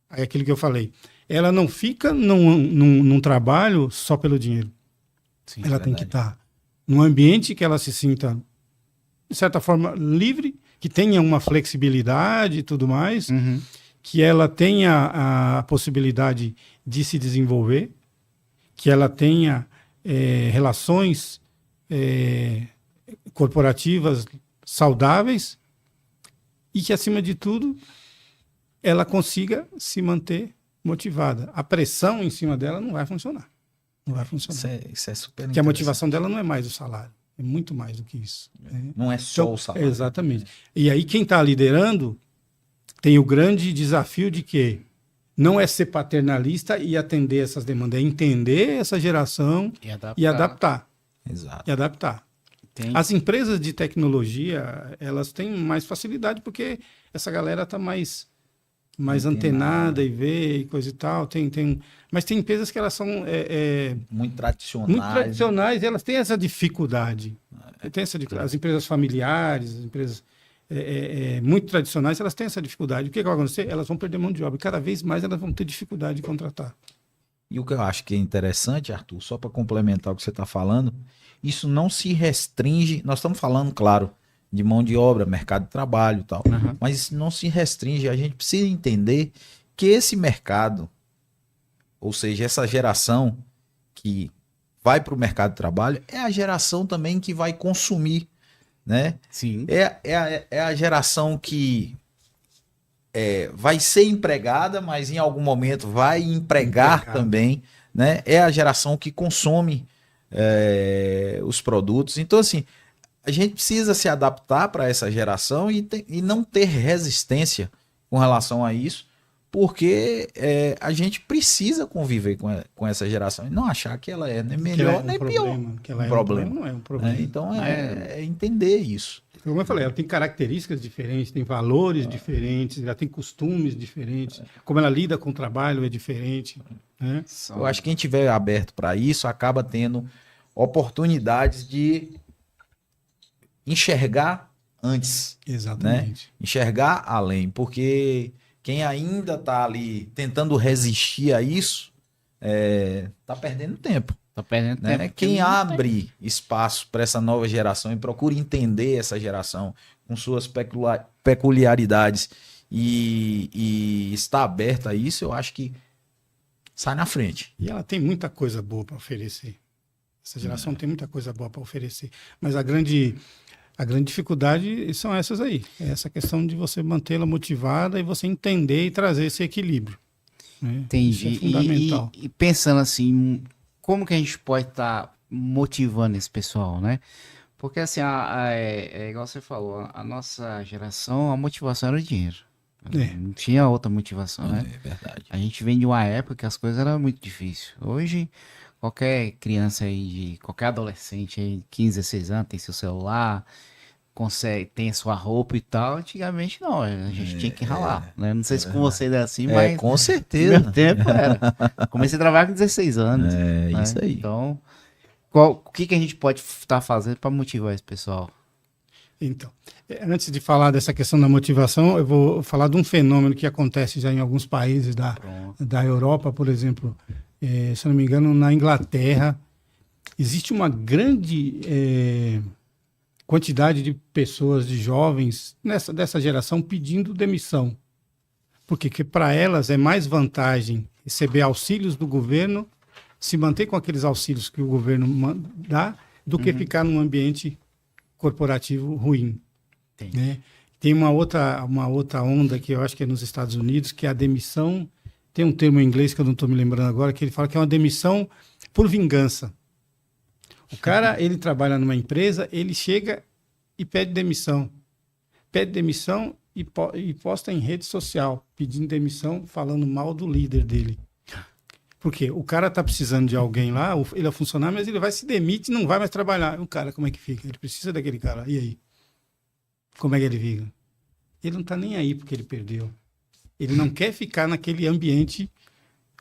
É aquilo que eu falei. Ela não fica num trabalho só pelo dinheiro. Sim, ela tem que estar num ambiente que ela se sinta, de certa forma, livre, que tenha uma flexibilidade e tudo mais, que ela tenha a possibilidade de se desenvolver, que ela tenha relações corporativas saudáveis e que, acima de tudo, ela consiga se manter motivada. A pressão em cima dela não vai funcionar. Não vai funcionar. Isso é super Porque a motivação dela não é mais o salário. É muito mais do que isso. Né? Não é só Então, o salário. Exatamente. E aí quem está liderando tem o grande desafio de que não é ser paternalista e atender essas demandas, é entender essa geração e adaptar. Exato. E adaptar. Entendi. As empresas de tecnologia, elas têm mais facilidade porque essa galera está mais antenada e vê e coisa e tal. Mas tem empresas que elas são muito tradicionais. muito tradicionais e elas têm essa dificuldade. As empresas familiares, as empresas muito tradicionais, elas têm essa dificuldade. O que vai acontecer? Elas vão perder mão de obra. Cada vez mais elas vão ter dificuldade de contratar. E o que eu acho que é interessante, Arthur, só para complementar o que você está falando, isso não se restringe. Nós estamos falando, claro, de mão de obra, mercado de trabalho e tal, mas isso não se restringe. A gente precisa entender que esse mercado, ou seja, essa geração que vai para o mercado de trabalho, é a geração também que vai consumir, né? Sim. É a geração que vai ser empregada, mas em algum momento vai empregar também, né? É a geração que consome os produtos. Então, assim, a gente precisa se adaptar para essa geração e não ter resistência com relação a isso, porque a gente precisa conviver com essa geração e não achar que ela é nem melhor nem pior. Que ela problema não é um problema. Então é entender isso. Como eu falei, ela tem características diferentes, tem valores diferentes, ela tem costumes diferentes, como ela lida com o trabalho é diferente. Né? Eu acho que quem tiver aberto para isso acaba tendo oportunidades de enxergar antes. Exatamente. Né? Enxergar além, porque quem ainda está ali tentando resistir a isso está perdendo tempo. Tá perdendo né? tempo. Quem abre espaço para essa nova geração e procura entender essa geração com suas peculiaridades e está aberto a isso, eu acho que sai na frente. E ela tem muita coisa boa para oferecer. Essa geração tem muita coisa boa para oferecer. Mas a grande dificuldade são essas aí. É essa questão de você mantê-la motivada e você entender e trazer esse equilíbrio. Né? Entendi. Isso é fundamental. E pensando assim, como que a gente pode estar motivando esse pessoal, né? Porque assim, igual você falou, a nossa geração, a motivação era o dinheiro. Não tinha outra motivação, né? É verdade. A gente vem de uma época que as coisas eram muito difíceis. Hoje, qualquer criança aí, qualquer adolescente aí, 15, 16 anos, tem seu celular, tem sua roupa e tal. Antigamente não, a gente tinha que ralar, né? Não sei se com vocês é assim, mas com certeza. no meu tempo era. Comecei a trabalhar com 16 anos. É né? isso aí. Então, o que a gente pode estar fazendo para motivar esse pessoal? Então, antes de falar dessa questão da motivação, eu vou falar de um fenômeno que acontece já em alguns países da Europa, por exemplo. Se eu não me engano, na Inglaterra, existe uma grande quantidade de pessoas, de jovens, dessa geração, pedindo demissão. Porque para elas é mais vantagem receber auxílios do governo, se manter com aqueles auxílios que o governo dá, do que ficar num ambiente corporativo ruim. Né? Tem uma outra onda que eu acho que é nos Estados Unidos, que é a demissão. Tem um termo em inglês que eu não estou me lembrando agora, que ele fala que é uma demissão por vingança. O cara, ele trabalha numa empresa, ele chega e pede demissão. Pede demissão e posta em rede social, pedindo demissão, falando mal do líder dele. Porque o cara está precisando de alguém lá, ele é funcionário, mas ele vai se demite e não vai mais trabalhar. O cara, como é que fica? Ele precisa daquele cara. E aí? Como é que ele fica? Ele não está nem aí porque ele perdeu. Ele não quer ficar naquele ambiente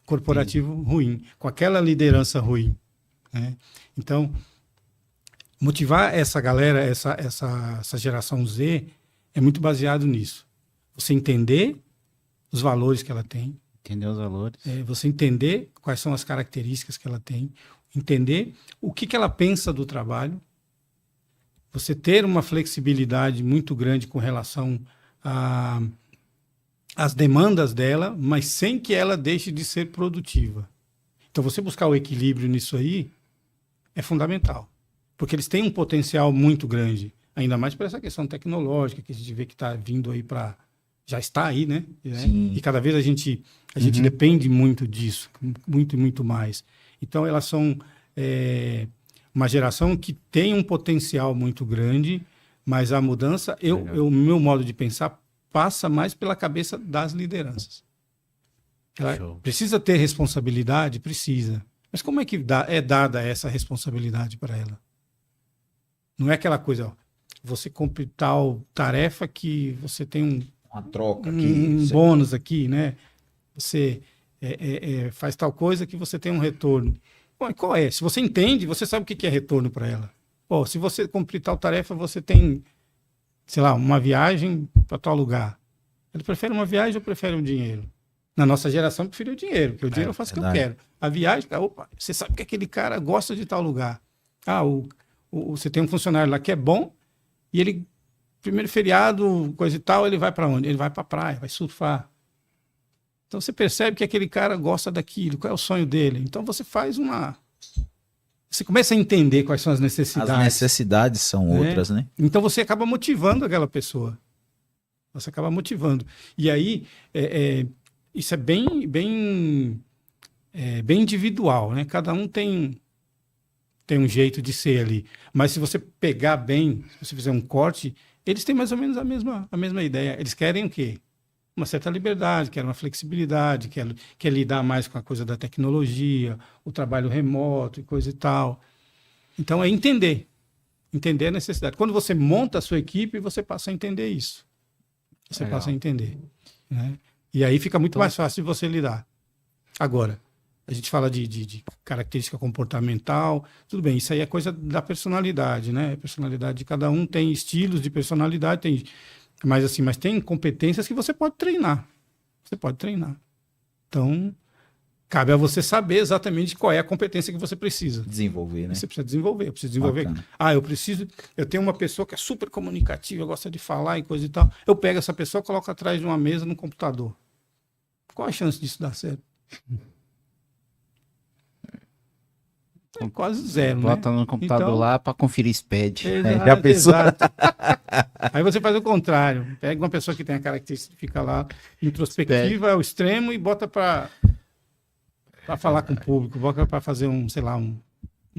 corporativo ruim, com aquela liderança ruim. Né? Então, motivar essa galera, essa geração Z, é muito baseado nisso. Você entender os valores que ela tem. Entender os valores. Você entender quais são as características que ela tem. Entender o que ela pensa do trabalho. Você ter uma flexibilidade muito grande com relação às demandas dela, mas sem que ela deixe de ser produtiva. Então, você buscar o equilíbrio nisso aí é fundamental. Porque eles têm um potencial muito grande. Ainda mais para essa questão tecnológica, que a gente vê que está vindo aí para... Já está aí, né? E cada vez a gente depende muito disso, muito e muito mais. Então, elas são uma geração que tem um potencial muito grande, mas a mudança, o meu modo de pensar, passa mais pela cabeça das lideranças. Ela precisa ter responsabilidade? Precisa. Mas como é que é dada essa responsabilidade para ela? Não é aquela coisa, ó, você cumpre tal tarefa que você tem uma troca aqui, um bônus aqui, né? Você faz tal coisa que você tem um retorno. Bom, qual é? Se você entende, você sabe o que é retorno para ela. Pô, se você cumprir tal tarefa, você tem, sei lá, uma viagem para tal lugar. Ele prefere uma viagem ou prefere um dinheiro? Na nossa geração, eu prefiro o dinheiro, porque o dinheiro eu faço o que eu quero. A viagem, opa, você sabe que aquele cara gosta de tal lugar. Você tem um funcionário lá que é bom, e ele, primeiro feriado, coisa e tal, ele vai para onde? Ele vai para a praia, vai surfar. Então você percebe que aquele cara gosta daquilo, qual é o sonho dele. Então você faz você começa a entender quais são as necessidades. As necessidades são outras, né? Então você acaba motivando aquela pessoa. Você acaba motivando. E aí, isso é bem individual, né? Cada um tem um jeito de ser ali. Mas se você pegar bem, se você fizer um corte, eles têm mais ou menos a mesma ideia. Eles querem o quê? Uma certa liberdade, querem uma flexibilidade, quer lidar mais com a coisa da tecnologia, o trabalho remoto e coisa e tal. Então, é entender a necessidade. Quando você monta a sua equipe, você passa a entender isso. Você passa a entender. Né? E aí fica muito mais fácil de você lidar. Agora, a gente fala de característica comportamental, tudo bem, isso aí é coisa da personalidade, né? A personalidade de cada um tem estilos de personalidade, mas tem competências que você pode treinar. Você pode treinar. Então, cabe a você saber exatamente qual é a competência que você precisa. Desenvolver, né? Você precisa desenvolver. Eu preciso desenvolver. Bacana. Eu tenho uma pessoa que é super comunicativa, gosta de falar e coisa e tal. Eu pego essa pessoa e coloco atrás de uma mesa no computador. Qual a chance disso dar certo? Quase zero, Bota no computador então, lá para conferir SPED. Já pensou? Exato. Aí você faz o contrário. Pega uma pessoa que tem a característica, fica lá introspectiva ao extremo e bota para falar com o público, bota para fazer um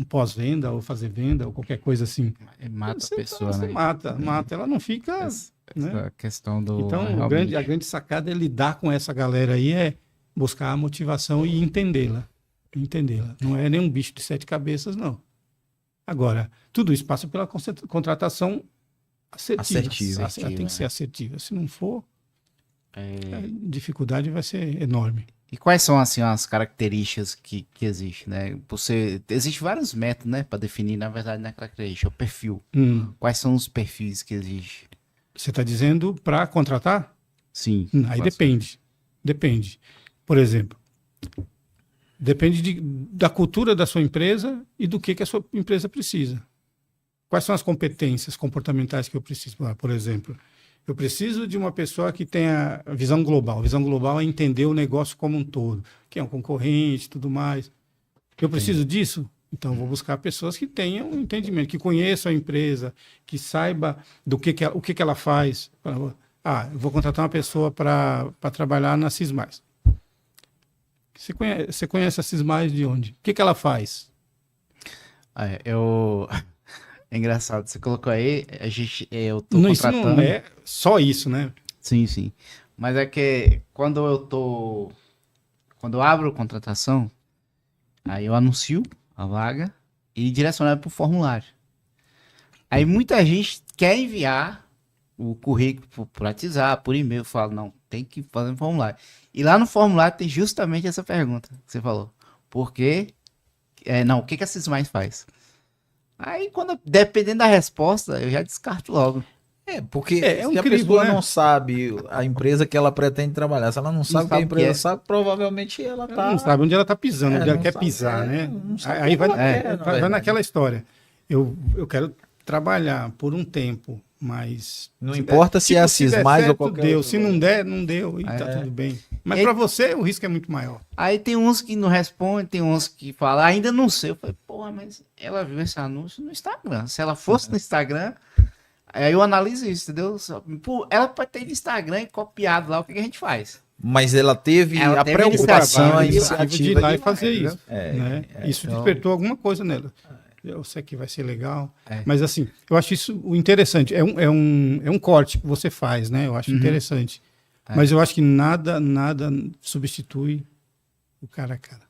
pós-venda ou fazer venda ou qualquer coisa assim. Mata a pessoa, né? Mata. Ela não fica... Essa questão do... Então, a grande sacada é lidar com essa galera aí, é buscar a motivação e entendê-la. Não é nenhum bicho de 7 cabeças, não. Agora, tudo isso passa pela contratação assertiva. Ela tem que ser assertiva. Se não for, a dificuldade vai ser enorme. E quais são, assim, as características que existem, né? Existem vários métodos, né, para definir, na verdade, na característica, o perfil. Quais são os perfis que existem? Você está dizendo para contratar? Sim. Aí pode ser. depende. Depende. Por exemplo, depende da cultura da sua empresa e do que a sua empresa precisa. Quais são as competências comportamentais que eu preciso? Por exemplo, eu preciso de uma pessoa que tenha visão global. Visão global é entender o negócio como um todo. Quem é um concorrente, tudo mais. Eu preciso disso? Então, eu vou buscar pessoas que tenham um entendimento, que conheçam a empresa, que saiba o que ela faz. Eu vou contratar uma pessoa para trabalhar na Sismais. Você conhece a Sismais de onde? O que ela faz? É engraçado, você colocou aí, eu tô Não, isso contratando... não é só isso, né? Sim, sim. Mas é que quando eu abro contratação, aí eu anuncio a vaga e direciono para o formulário. Aí muita gente quer enviar o currículo por WhatsApp, por e-mail, eu falo, não, tem que fazer um formulário. E lá no formulário tem justamente essa pergunta que você falou. Por quê? O que a Sismais faz? Aí, dependendo da resposta, eu já descarto logo. Porque É um se a crivo, pessoa né? não sabe a empresa que ela pretende trabalhar, se ela não sabe o que a sabe o que empresa é. sabe, provavelmente ela Ela tá... não sabe onde ela está pisando, onde ela não quer sabe, pisar, né? não sabe Aí o que ela quer, na vai verdade. naquela história. Eu quero trabalhar por um tempo, mas... Não importa se é a se der Sismais ou certo, qualquer deu. outro Se não der, não deu. E tá É. tudo bem. Mas E- para você, o risco é muito maior. Aí tem uns que não respondem, tem uns que falam, ainda não sei. Eu falei, porra, mas ela viu esse anúncio no Instagram. Se ela fosse no Instagram, aí eu analiso isso, entendeu? Pô, ela pode ter no Instagram e copiado lá o que a gente faz. Mas ela teve Ela a teve preocupação, a iniciativa de ir iniciativa lá e de... fazer entendeu? isso. Né? Isso então- despertou alguma coisa nela. Eu sei que vai ser legal. É. Mas assim, eu acho isso o interessante. É um corte que você faz, né? Eu acho interessante. Mas eu acho que nada substitui o cara a cara.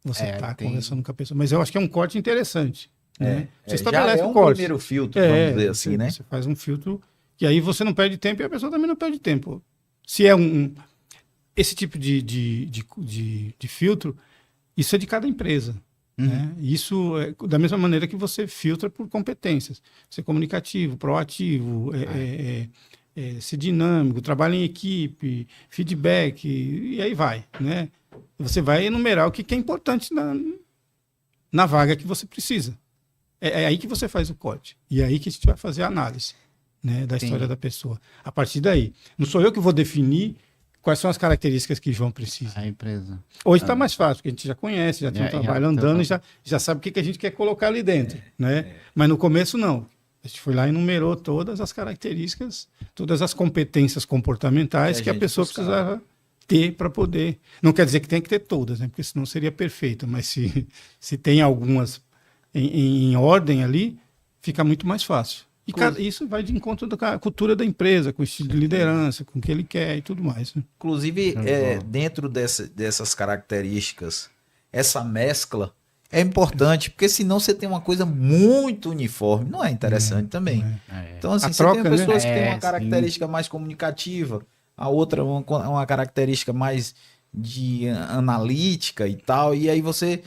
Você tá conversando com a pessoa. Mas eu acho que é um corte interessante. Né? Você já estabelece é o um corte. primeiro filtro, vamos dizer assim, né? Você faz um filtro que aí você não perde tempo e a pessoa também não perde tempo. Se é esse tipo de filtro, isso é de cada empresa. Né? Isso é da mesma maneira que você filtra por competências. Ser comunicativo, proativo, ser dinâmico, trabalho em equipe, feedback, e aí vai. Né? Você vai enumerar o que é importante na vaga que você precisa. É aí que você faz o corte. E é aí que a gente vai fazer a análise, né, da história da pessoa. A partir daí. Não sou eu que vou definir quais são as características que João precisa. A empresa. Hoje está mais fácil, porque a gente já conhece, já tem um trabalho andando, tá. já sabe o que a gente quer colocar ali dentro. Né? Mas no começo, não. A gente foi lá e enumerou todas as características, todas as competências comportamentais que a pessoa precisava ter para poder. Não quer dizer que tem que ter todas, né? Porque senão seria perfeito, mas se tem algumas em ordem ali, fica muito mais fácil. E isso vai de encontro da cultura da empresa, com o estilo de liderança, com o que ele quer e tudo mais. Né? Inclusive, dentro dessas características, essa mescla é importante, porque senão você tem uma coisa muito uniforme. Não é interessante também. Então, assim, você tem pessoas que têm uma característica mais comunicativa, a outra uma característica mais de analítica e tal, e aí você...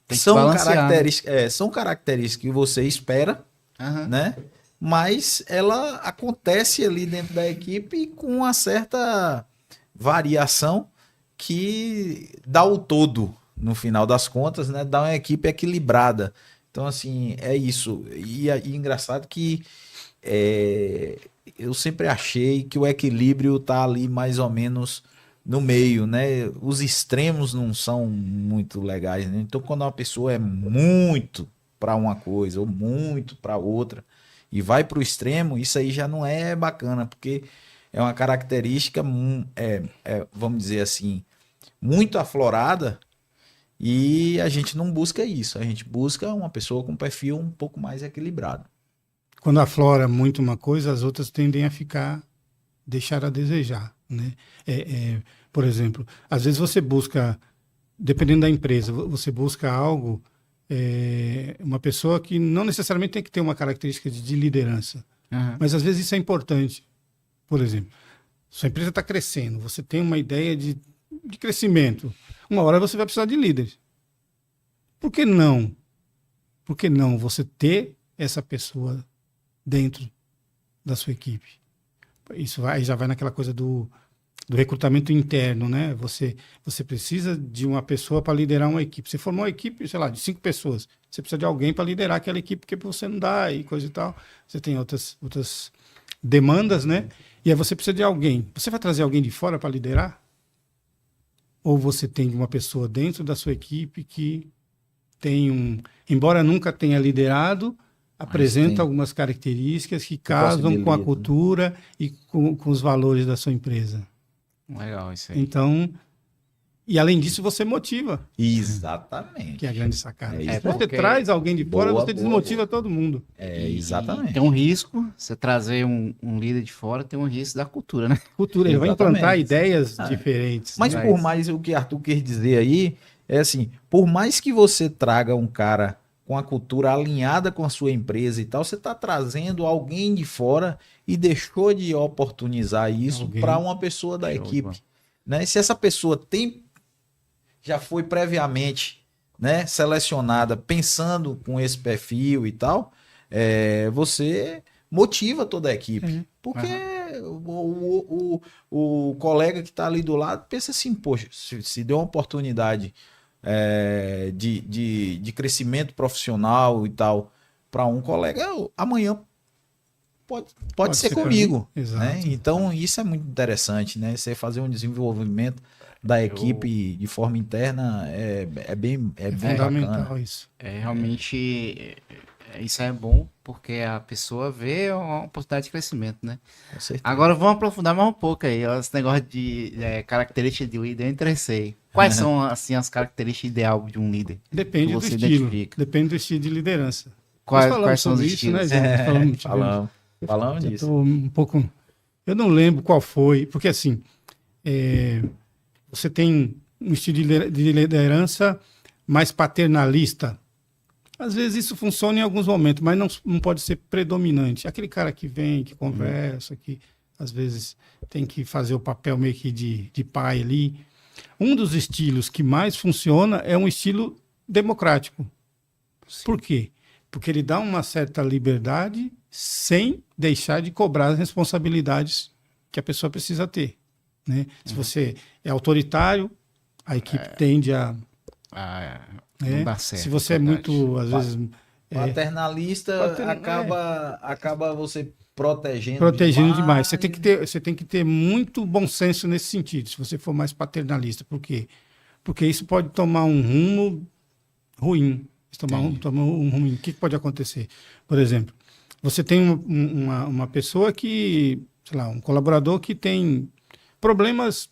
São características que você espera, né? Mas ela acontece ali dentro da equipe com uma certa variação que dá o todo, no final das contas, né? Dá uma equipe equilibrada. Então, assim, é isso. E engraçado que eu sempre achei que o equilíbrio tá ali mais ou menos no meio, né? Os extremos não são muito legais, né? Então, quando uma pessoa é muito para uma coisa ou muito para outra e vai para o extremo, isso aí já não é bacana, porque é uma característica, vamos dizer assim, muito aflorada, e a gente não busca isso. A gente busca uma pessoa com um perfil um pouco mais equilibrado. Quando aflora muito uma coisa, as outras tendem a deixar a desejar, né? Por exemplo, às vezes você busca, dependendo da empresa, você busca algo, uma pessoa que não necessariamente tem que ter uma característica de liderança, mas às vezes isso é importante. Por exemplo, sua empresa está crescendo, você tem uma ideia de de crescimento. Uma hora você vai precisar de líderes. Por que não? Por que não você ter essa pessoa dentro da sua equipe? Isso já vai naquela coisa do recrutamento interno, né? Você precisa de uma pessoa para liderar uma equipe. Você formou uma equipe, sei lá, de 5 pessoas. Você precisa de alguém para liderar aquela equipe, porque você não dá e coisa e tal. Você tem outras demandas, né? E aí você precisa de alguém. Você vai trazer alguém de fora para liderar? Ou você tem uma pessoa dentro da sua equipe que tem embora nunca tenha liderado, apresenta algumas características que casam com a cultura e com os valores da sua empresa. Legal isso aí. Então, e além disso, você motiva. Exatamente. Que é a grande sacada. É, Se você traz alguém de fora, você desmotiva todo mundo. Exatamente. E tem um risco, você trazer um líder de fora, tem um risco da cultura, né? Cultura, ele vai implantar ideias diferentes. Mas por mais o que Arthur quer dizer aí, é assim, por mais que você traga um cara com a cultura alinhada com a sua empresa e tal, você está trazendo alguém de fora e deixou de oportunizar isso para uma pessoa da equipe. Né? Se essa pessoa já foi previamente, né, selecionada pensando com esse perfil e tal, você motiva toda a equipe. Porque o colega que está ali do lado pensa assim, poxa, se deu uma oportunidade de crescimento profissional e tal para um colega, amanhã pode ser comigo. Né? Então isso é muito interessante, né? Você fazer um desenvolvimento da equipe de forma interna é bem fundamental bacana. Isso. Realmente isso é bom porque a pessoa vê uma oportunidade de crescimento, né? Com certeza. Agora vamos aprofundar mais um pouco aí, esse negócio de características de líder, eu interessei. Quais são assim as características ideais de um líder? Depende do estilo. Depende do estilo de liderança. Quais são os isso, estilos? Né, Falamos disso. Eu não lembro qual foi, porque assim, você tem um estilo de liderança mais paternalista. Às vezes isso funciona em alguns momentos, mas não pode ser predominante. Aquele cara que vem, que conversa, que às vezes tem que fazer o papel meio que de pai ali. Um dos estilos que mais funciona é um estilo democrático. Sim. Por quê? Porque ele dá uma certa liberdade sem deixar de cobrar as responsabilidades que a pessoa precisa ter. Né? Se você é autoritário, a equipe tende a... não dá certo. Se você é muito, às vezes... Paternalista, acaba você protegendo demais. Você tem que ter muito bom senso nesse sentido, se você for mais paternalista. Por quê? Porque isso pode tomar um rumo ruim. Tomar um ruim. O que pode acontecer? Por exemplo, você tem uma pessoa que, sei lá, um colaborador que tem problemas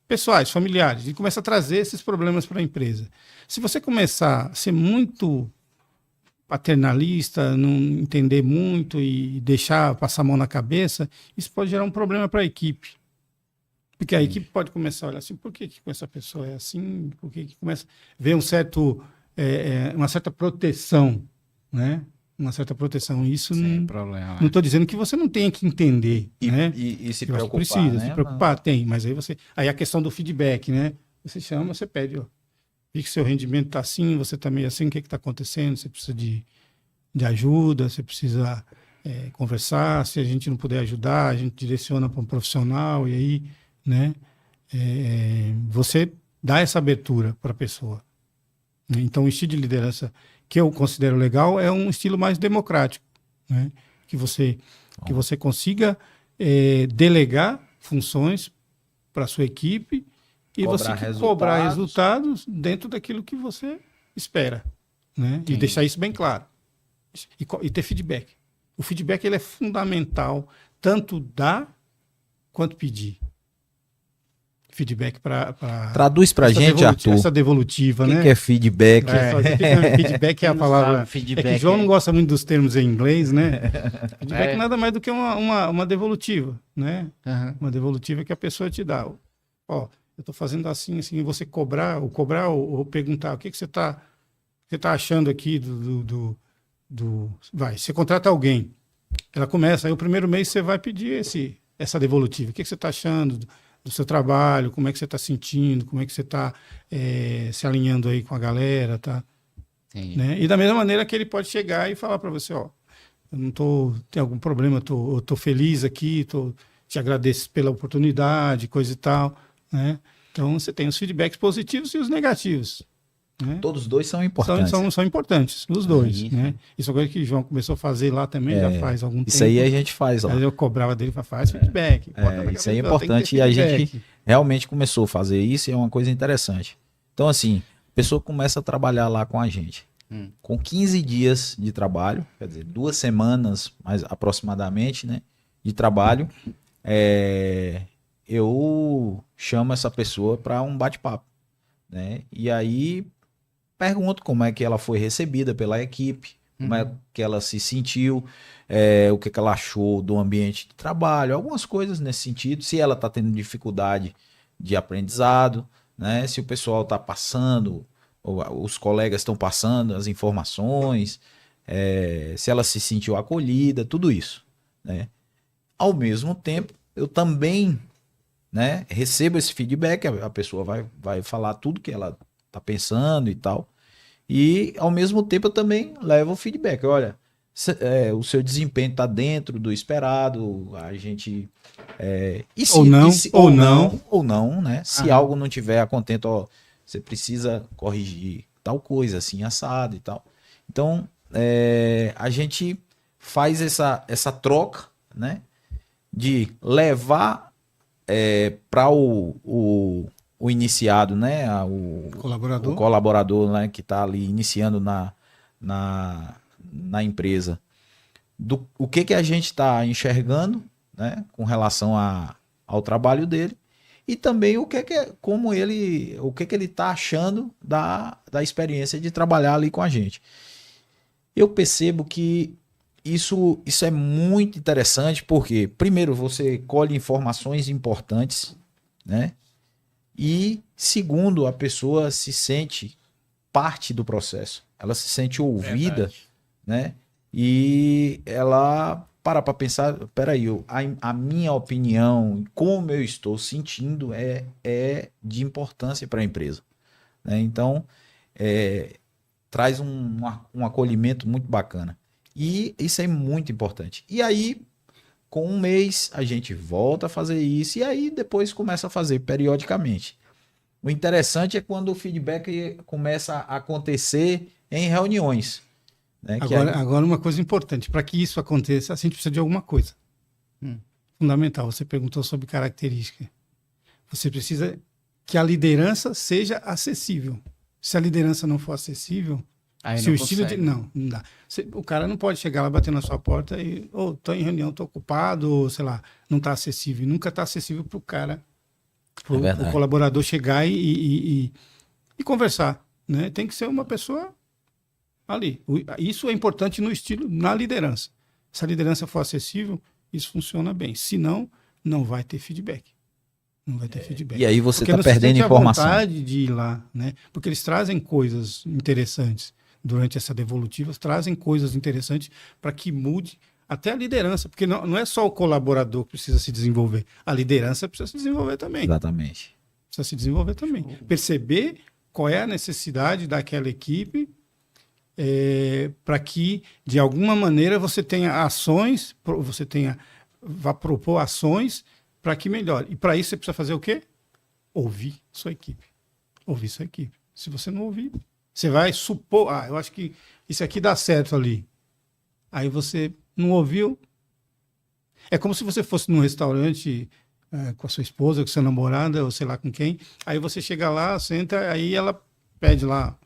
pessoais, familiares, e começa a trazer esses problemas para a empresa. Se você começar a ser muito paternalista, não entender muito e deixar passar a mão na cabeça, isso pode gerar um problema para a equipe. Porque a equipe pode começar a olhar assim, por que essa pessoa é assim? Por que começa a ver uma certa proteção, né? Uma certa proteção. Isso não estou dizendo que você não tenha que entender, né? E se preocupar, precisa, né? Se preocupar, tem, mas aí a questão do feedback, né? Você chama, você pede, vi que seu rendimento está assim, você está meio assim, o que está acontecendo? Você precisa de ajuda, você precisa conversar, se a gente não puder ajudar, a gente direciona para um profissional, e aí, né? Você dá essa abertura para a pessoa. Então, o estilo de liderança que eu considero legal é um estilo mais democrático, né? Que você consiga delegar funções para a sua equipe e cobrar resultados dentro daquilo que você espera, né? E deixar isso bem claro. E ter feedback. O feedback ele é fundamental, tanto dar quanto pedir. Feedback para... Traduz para a gente, Arthur. Essa devolutiva, né? O que é feedback? Feedback é a palavra... Feedback é que João não gosta muito dos termos em inglês, né? Feedback nada mais do que uma devolutiva, né? Uma devolutiva que a pessoa te dá. Eu estou fazendo assim, você cobrar ou perguntar o que você está achando aqui Vai, você contrata alguém, ela começa, aí o primeiro mês você vai pedir essa devolutiva. O que você está achando do seu trabalho, como é que você está sentindo, como é que você está se alinhando aí com a galera, tá? Entendi. Né? E da mesma maneira que ele pode chegar e falar para você, ó, eu não tem algum problema, eu tô feliz aqui, te agradeço pela oportunidade, coisa e tal, né? Então você tem os feedbacks positivos e os negativos, né? Todos os dois são importantes. São importantes, os dois, Isso. né? Isso é uma coisa que o João começou a fazer lá também, já faz algum tempo. Isso aí a gente faz lá. Aí eu cobrava dele, faz feedback. Isso aí é importante e a gente realmente começou a fazer isso e é uma coisa interessante. Então, assim, a pessoa começa a trabalhar lá com a gente. Com 15 dias de trabalho, quer dizer, 2 semanas mais aproximadamente, né, de trabalho, eu chamo essa pessoa para um bate-papo, né? E aí pergunto como é que ela foi recebida pela equipe, como é que ela se sentiu, o que ela achou do ambiente de trabalho, algumas coisas nesse sentido, se ela está tendo dificuldade de aprendizado, né? Se o pessoal está passando, ou os colegas estão passando as informações, se ela se sentiu acolhida, tudo isso, né? Ao mesmo tempo, eu também, né, recebo esse feedback, a pessoa vai falar tudo que ela está pensando e tal. E, ao mesmo tempo, eu também levo o feedback. Olha, o seu desempenho está dentro do esperado, a gente... ou não, né? Se algo não tiver a contento, ó, você precisa corrigir tal coisa, assim, assado e tal. Então, a gente faz essa troca, né? De levar para o iniciado, né? O colaborador, né? Que está ali iniciando na empresa. O que a gente está enxergando, né? Com relação ao trabalho dele. E também o que ele está achando da experiência de trabalhar ali com a gente. Eu percebo que isso é muito interessante porque, primeiro, você colhe informações importantes, né? E, segundo, a pessoa se sente parte do processo. Ela se sente ouvida, né? E ela para pensar, peraí, a minha opinião, como eu estou sentindo é de importância para a empresa, né? Então, traz um acolhimento muito bacana. E isso é muito importante. E aí, com um mês, a gente volta a fazer isso e aí depois começa a fazer periodicamente. O interessante é quando o feedback começa a acontecer em reuniões. Né? Agora, uma coisa importante, para que isso aconteça, a gente precisa de alguma coisa. Fundamental, você perguntou sobre característica. Você precisa que a liderança seja acessível. Se a liderança não for acessível, aí se não o estilo consegue. não dá. O cara não pode chegar lá, bater na sua porta e, tô em reunião, tô ocupado, ou sei lá, não está acessível. Nunca está acessível para o cara, para o colaborador chegar e conversar, né? Tem que ser uma pessoa ali. Isso é importante no estilo, na liderança. Se a liderança for acessível, isso funciona bem. Se não, não vai ter feedback. Não vai ter feedback. E aí você Porque está perdendo informação. A vontade de ir lá, né? Porque eles trazem coisas interessantes durante essa devolutiva, trazem coisas interessantes para que mude até a liderança, porque não é só o colaborador que precisa se desenvolver, a liderança precisa se desenvolver também. Exatamente. Precisa se desenvolver também. Perceber qual é a necessidade daquela equipe para que, de alguma maneira, você tenha ações, vá propor ações para que melhore. E para isso você precisa fazer o quê? Ouvir sua equipe. Ouvir sua equipe. Se você não ouvir, você vai supor, eu acho que isso aqui dá certo ali. Aí você não ouviu. É como se você fosse num restaurante com a sua esposa, com a sua namorada, ou sei lá com quem. Aí você chega lá, senta, aí ela pede lá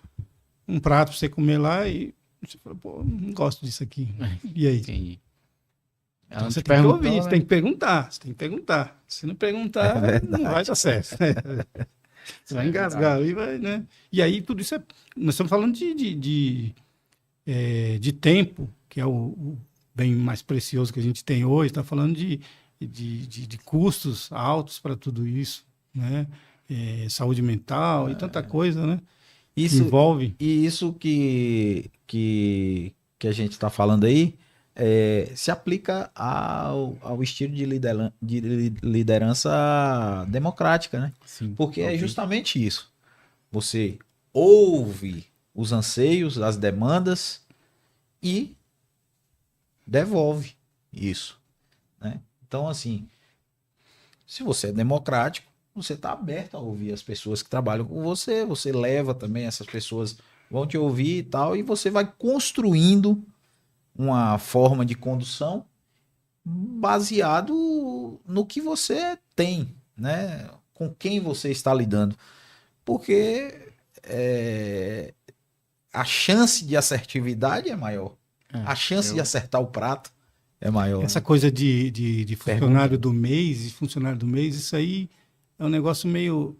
um prato para você comer lá e você fala, pô, não gosto disso aqui. E aí? Entendi. Então, você tem que ouvir, né? Você tem que perguntar. Você tem que perguntar. Se não perguntar, não vai dar certo. Você vai engasgar ali, vai, né? E aí tudo isso nós estamos falando de tempo, que é o bem mais precioso que a gente tem hoje. Está falando de custos altos para tudo isso, né? Saúde mental e tanta coisa, né? Isso envolve. E isso que a gente está falando aí se aplica ao estilo de liderança democrática, né? Sim. Porque é justamente isso. Você ouve os anseios, as demandas e devolve isso, né? Então, assim, se você é democrático, você está aberto a ouvir as pessoas que trabalham com você, você leva também, essas pessoas vão te ouvir e tal, e você vai construindo uma forma de condução baseado no que você tem, né? Com quem você está lidando. Porque a chance de assertividade é maior. A chance de acertar o prato é maior. Essa né? coisa de funcionário do mês e funcionário do mês, isso aí é um negócio meio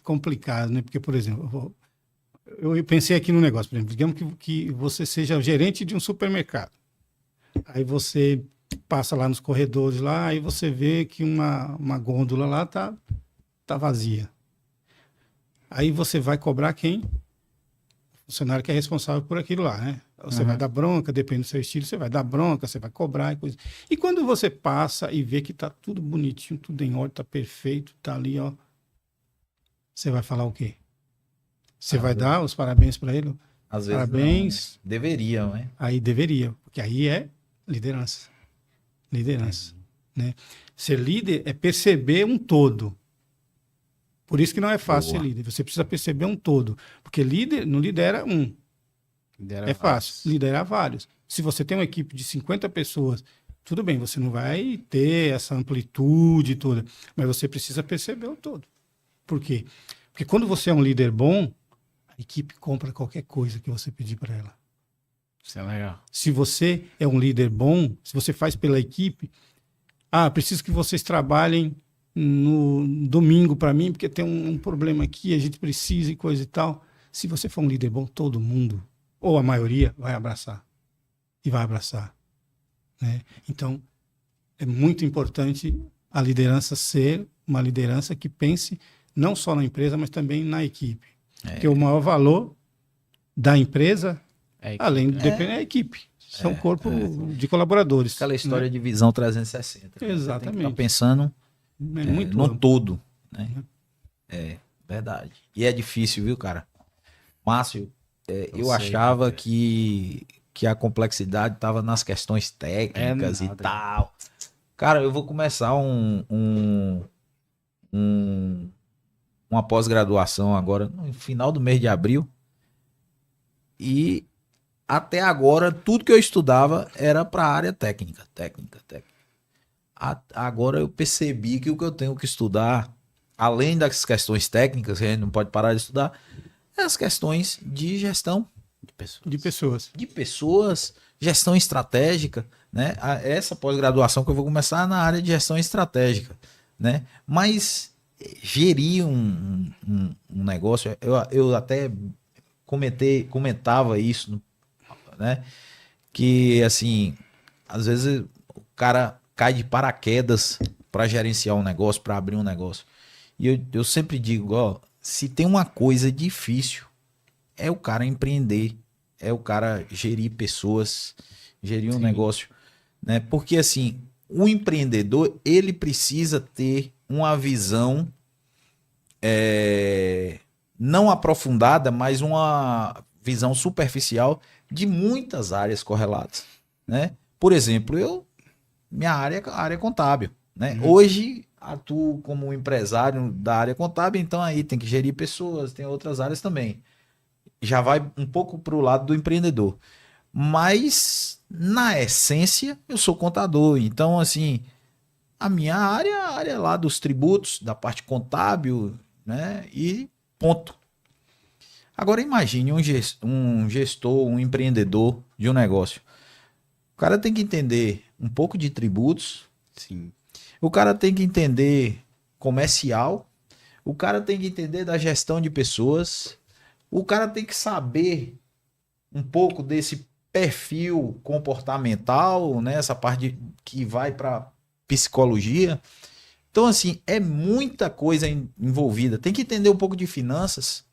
complicado, né? Porque, por exemplo, eu pensei aqui no negócio, por exemplo, digamos que você seja o gerente de um supermercado. Aí você passa lá nos corredores lá, aí você vê que uma gôndola lá tá vazia. Aí você vai cobrar quem? O funcionário que é responsável por aquilo lá, né? Você vai dar bronca, depende do seu estilo, você vai dar bronca, você vai cobrar e coisa. E quando você passa e vê que tá tudo bonitinho, tudo em ordem, tá perfeito, tá ali, ó. Você vai falar o quê? Você vai dar os parabéns para ele? Às vezes Parabéns. não, né? Deveriam, né? Aí deveria, porque aí é liderança. Liderança, né? Ser líder é perceber um todo. Por isso que não é fácil ser líder. Você precisa perceber um todo. Porque líder não lidera um. É fácil. Liderar vários. Se você tem uma equipe de 50 pessoas, tudo bem, você não vai ter essa amplitude toda. Mas você precisa perceber o todo. Por quê? Porque quando você é um líder bom, a equipe compra qualquer coisa que você pedir para ela. Isso é legal. Se você é um líder bom, se você faz pela equipe, preciso que vocês trabalhem no domingo para mim, porque tem um problema aqui, a gente precisa e coisa e tal. Se você for um líder bom, todo mundo, ou a maioria, vai abraçar. E vai abraçar. Né? Então, é muito importante a liderança ser uma liderança que pense não só na empresa, mas também na equipe. Porque o maior valor da empresa, além de depender, é a equipe. São um corpo de colaboradores. Aquela história de visão 360. Né? Exatamente. Você tem que estar pensando muito no amplo. todo. Né? É verdade. E é difícil, viu, cara? Márcio, eu achava que a complexidade estava nas questões técnicas e tal. Cara, eu vou começar uma pós-graduação agora, no final do mês de abril. E até agora, tudo que eu estudava era para a área técnica. Agora eu percebi que o que eu tenho que estudar, além das questões técnicas, que a gente não pode parar de estudar, é as questões de gestão de pessoas, gestão estratégica, né? Essa pós-graduação que eu vou começar na área de gestão estratégica, né? Mas gerir um negócio, eu até comentava isso, né? Que assim, às vezes o cara cai de paraquedas para gerenciar um negócio, para abrir um negócio. E eu sempre digo, ó, se tem uma coisa difícil, é o cara empreender, é o cara gerir pessoas, gerir um negócio, né? Porque assim, o empreendedor, ele precisa ter uma visão não aprofundada, mas uma visão superficial de muitas áreas correlatas, né? Por exemplo, minha área é a área contábil, né? Hoje atuo como empresário da área contábil, então aí tem que gerir pessoas, tem outras áreas também. Já vai um pouco para o lado do empreendedor. Mas, na essência, eu sou contador. Então, assim, a minha área é a área lá dos tributos, da parte contábil, né? E ponto. Agora, imagine um gestor, um empreendedor de um negócio. O cara tem que entender um pouco de tributos. Sim. O cara tem que entender comercial. O cara tem que entender da gestão de pessoas. O cara tem que saber um pouco desse perfil comportamental, né? Essa parte que vai para psicologia. Então, assim, é muita coisa envolvida. Tem que entender um pouco de finanças.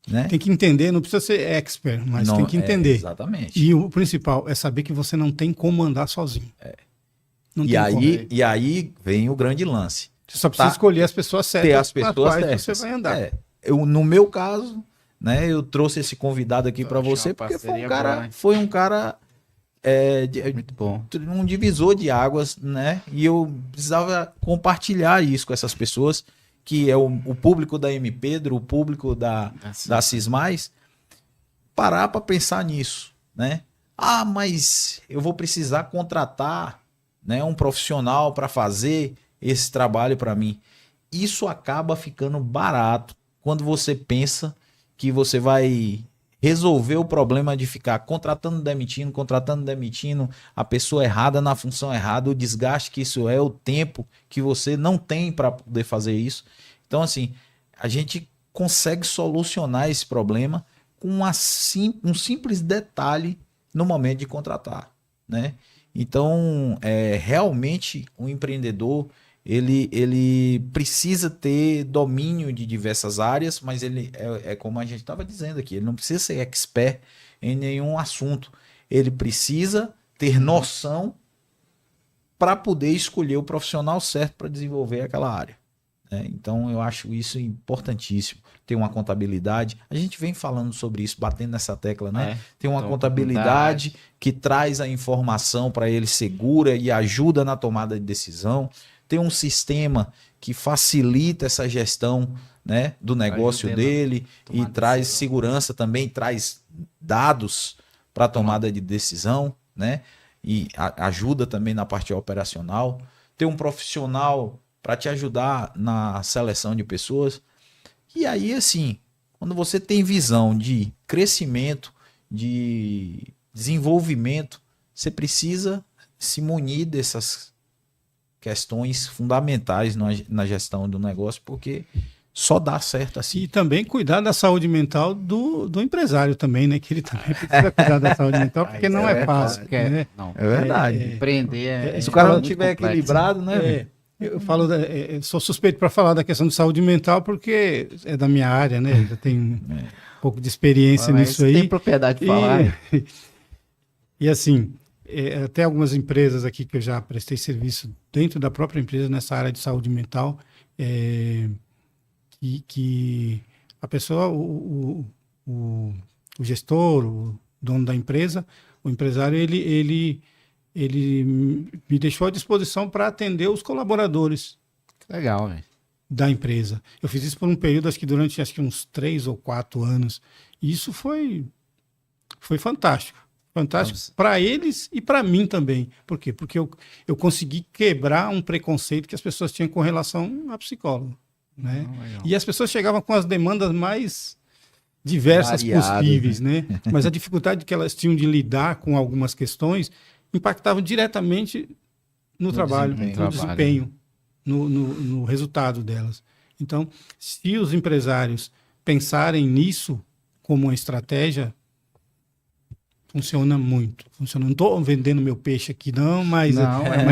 né? Tem que entender, não precisa ser expert, mas Não, tem que entender. Exatamente. E o principal é saber que você não tem como andar sozinho. Não E tem e aí vem o grande lance. Você só precisa Tá. escolher as pessoas certas Ter as com as pessoas quais certas. você vai andar. No meu caso, né, eu trouxe esse convidado aqui Eu para achei você uma porque parceria boa, hein? foi um cara Muito bom. um divisor de águas, né? E eu precisava compartilhar isso com essas pessoas, que é o público da M. Pedro, o público da Cismais, parar para pensar nisso, né? Ah, mas eu vou precisar contratar, né, um profissional para fazer esse trabalho para mim. Isso acaba ficando barato quando você pensa que você vai resolver o problema de ficar contratando, demitindo, a pessoa errada na função errada, o desgaste que isso é, o tempo que você não tem para poder fazer isso. Então, assim, a gente consegue solucionar esse problema com um simples detalhe no momento de contratar, né? Então, realmente, um empreendedor ele precisa ter domínio de diversas áreas, mas ele é como a gente estava dizendo aqui, ele não precisa ser expert em nenhum assunto. Ele precisa ter noção para poder escolher o profissional certo para desenvolver aquela área, né? Então eu acho isso importantíssimo. Tem uma contabilidade, a gente vem falando sobre isso, batendo nessa tecla, né? Tem uma contabilidade que traz a informação para ele segura e ajuda na tomada de decisão. Tem um sistema que facilita essa gestão, né, do negócio dele e traz segurança também, traz dados para a tomada de decisão, né? E ajuda também na parte operacional. Tem um profissional para te ajudar na seleção de pessoas. E aí, assim, quando você tem visão de crescimento, de desenvolvimento, você precisa se munir dessas questões fundamentais na gestão do negócio, porque só dá certo assim. E também cuidar da saúde mental do empresário também, né? Que ele também precisa cuidar da saúde mental, porque não é fácil. Né? Não, É verdade. empreender se o cara não tiver equilibrado, né? Eu falo, sou suspeito para falar da questão de saúde mental, porque é da minha área, né? Já tenho um pouco de experiência nisso aí. Tem propriedade de falar. E assim, até algumas empresas aqui que eu já prestei serviço dentro da própria empresa nessa área de saúde mental, que a pessoa, o gestor, o dono da empresa, o empresário, ele me deixou à disposição para atender os colaboradores. Legal, velho. Da empresa. Eu fiz isso por um período, durante uns 3 ou 4 anos. E isso foi fantástico. Fantástico para eles e para mim também. Por quê? Porque eu consegui quebrar um preconceito que as pessoas tinham com relação a psicólogo, né? E as pessoas chegavam com as demandas mais diversas possíveis, né? Mas a dificuldade que elas tinham de lidar com algumas questões impactava diretamente no trabalho, no desempenho, no resultado delas. Então, se os empresários pensarem nisso como uma estratégia, funciona muito. Funciona. Não estou vendendo meu peixe aqui, não, mas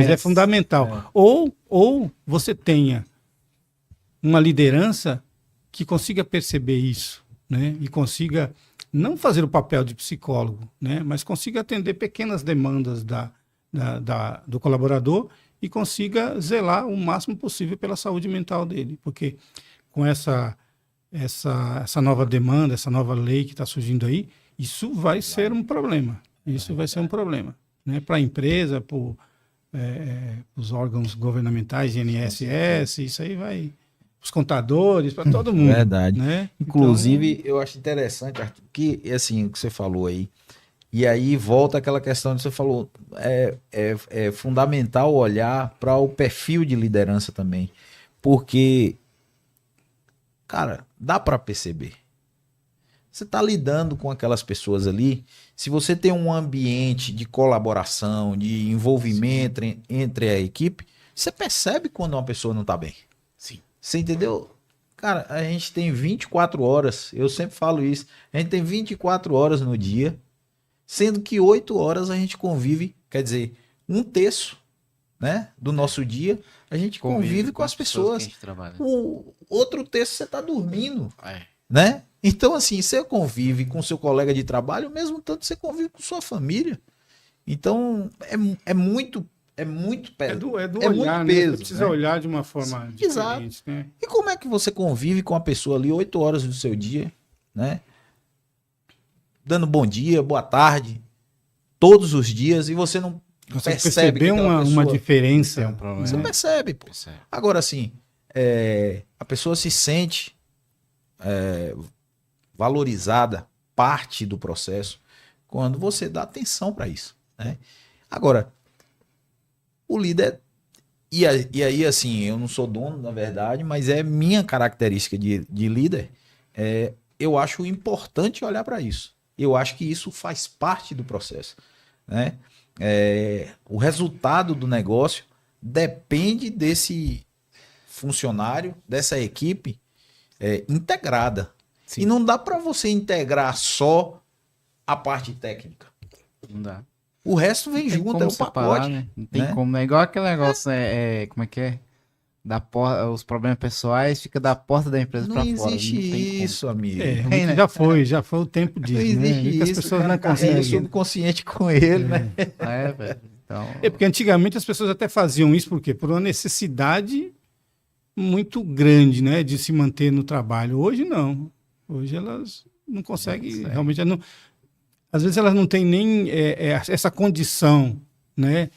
é fundamental. Ou você tenha uma liderança que consiga perceber isso, né? E consiga não fazer o papel de psicólogo, né? Mas consiga atender pequenas demandas do colaborador e consiga zelar o máximo possível pela saúde mental dele. Porque com essa nova demanda, essa nova lei que está surgindo aí, isso vai ser um problema. Isso vai ser um problema, né? Para a empresa, para os órgãos governamentais, INSS, isso aí vai... Os contadores, para todo mundo. Verdade. Né? Inclusive, então... eu acho interessante, Arthur, que assim, o que você falou aí, e aí volta aquela questão que você falou, é fundamental olhar para o perfil de liderança também, porque, cara, dá para perceber. Você está lidando com aquelas pessoas ali, se você tem um ambiente de colaboração, de envolvimento entre a equipe, você percebe quando uma pessoa não está bem. Sim. Você entendeu? Cara, a gente tem 24 horas, eu sempre falo isso, a gente tem 24 horas no dia, sendo que 8 horas a gente convive, quer dizer, 1/3, né, do nosso dia, a gente convive com as pessoas. O outro terço você está dormindo, né? Então, assim, você convive com seu colega de trabalho, ao mesmo tanto você convive com sua família. Então, é muito peso. É do É olhar, muito né? peso, Você precisa né? olhar de uma forma Exato. diferente, né? E como é que você convive com a pessoa ali 8 horas do seu dia, né? Dando bom dia, boa tarde, todos os dias, e você não Consegue percebe que perceber aquela uma pessoa... diferença. É um problema. Você né? percebe, pô. Percebe. Agora, assim, a pessoa se sente valorizada, parte do processo, quando você dá atenção para isso, né? Agora, o líder... E aí, assim, eu não sou dono, na verdade, mas é minha característica de líder. Eu acho importante olhar para isso. Eu acho que isso faz parte do processo, né? O resultado do negócio depende desse funcionário, dessa equipe integrada. Sim. E não dá para você integrar só a parte técnica. Não dá. O resto vem Não tem junto, como é o separar, pacote. né? Não tem né? como. É igual aquele negócio, como é que é? Os problemas pessoais fica da porta da empresa Não pra fora. existe Não tem como. isso, amigo. Tem, né? Já foi o tempo Não disso, né? existe Que as isso, pessoas o cara não carrega o conseguem. subconsciente com ele, né? Velho. Então, Porque antigamente as pessoas até faziam isso por quê? Por uma necessidade muito grande, né, de se manter no trabalho. Hoje não. Hoje elas não conseguem, realmente, às vezes elas não têm nem essa condição, né,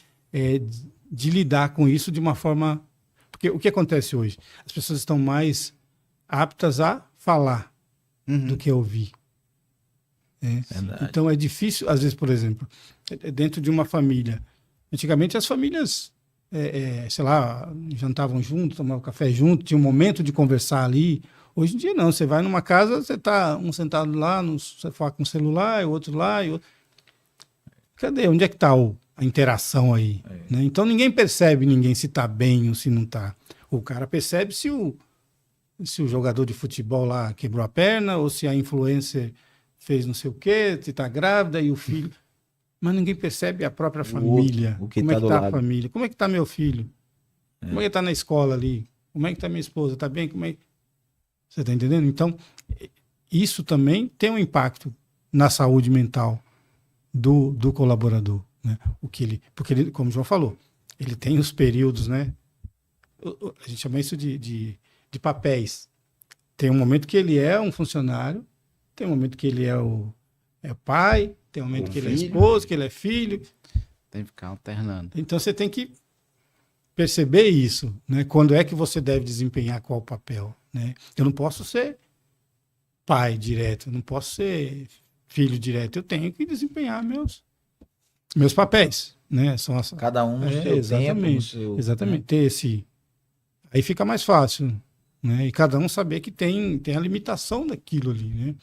de lidar com isso de uma forma... Porque o que acontece hoje? As pessoas estão mais aptas a falar do que a ouvir. Verdade. Então é difícil, às vezes, por exemplo, dentro de uma família. Antigamente as famílias, sei lá, jantavam juntos, tomavam café junto, tinha um momento de conversar ali. Hoje em dia não, você vai numa casa, você está um sentado lá, no sofá com o celular, e o outro lá, e outro... Cadê? Onde é que está a interação aí? Né? Então ninguém percebe se está bem ou se não está. O cara percebe se o jogador de futebol lá quebrou a perna, ou se a influencer fez não sei o quê, se está grávida e o filho... Mas ninguém percebe a própria família. O que como é tá que do está a lado. família? Como é que está meu filho? Como é que está na escola ali? Como é que está minha esposa? Está bem? Como é... Você está entendendo? Então, isso também tem um impacto na saúde mental do colaborador. Né? Porque ele, como o João falou, ele tem os períodos, né? A gente chama isso de papéis. Tem um momento que ele é um funcionário, tem um momento que ele é o pai, tem um momento que ele é esposo, que ele é filho. tem que ficar alternando. Então você tem que perceber isso, né? Quando é que você deve desempenhar qual papel, né? Eu não posso ser pai direto, eu não posso ser filho direto, eu tenho que desempenhar meus papéis, né? São Cada um no seu tempo, no seu... exatamente. Ter esse... Aí fica mais fácil, né? E cada um saber que tem a limitação daquilo ali, né?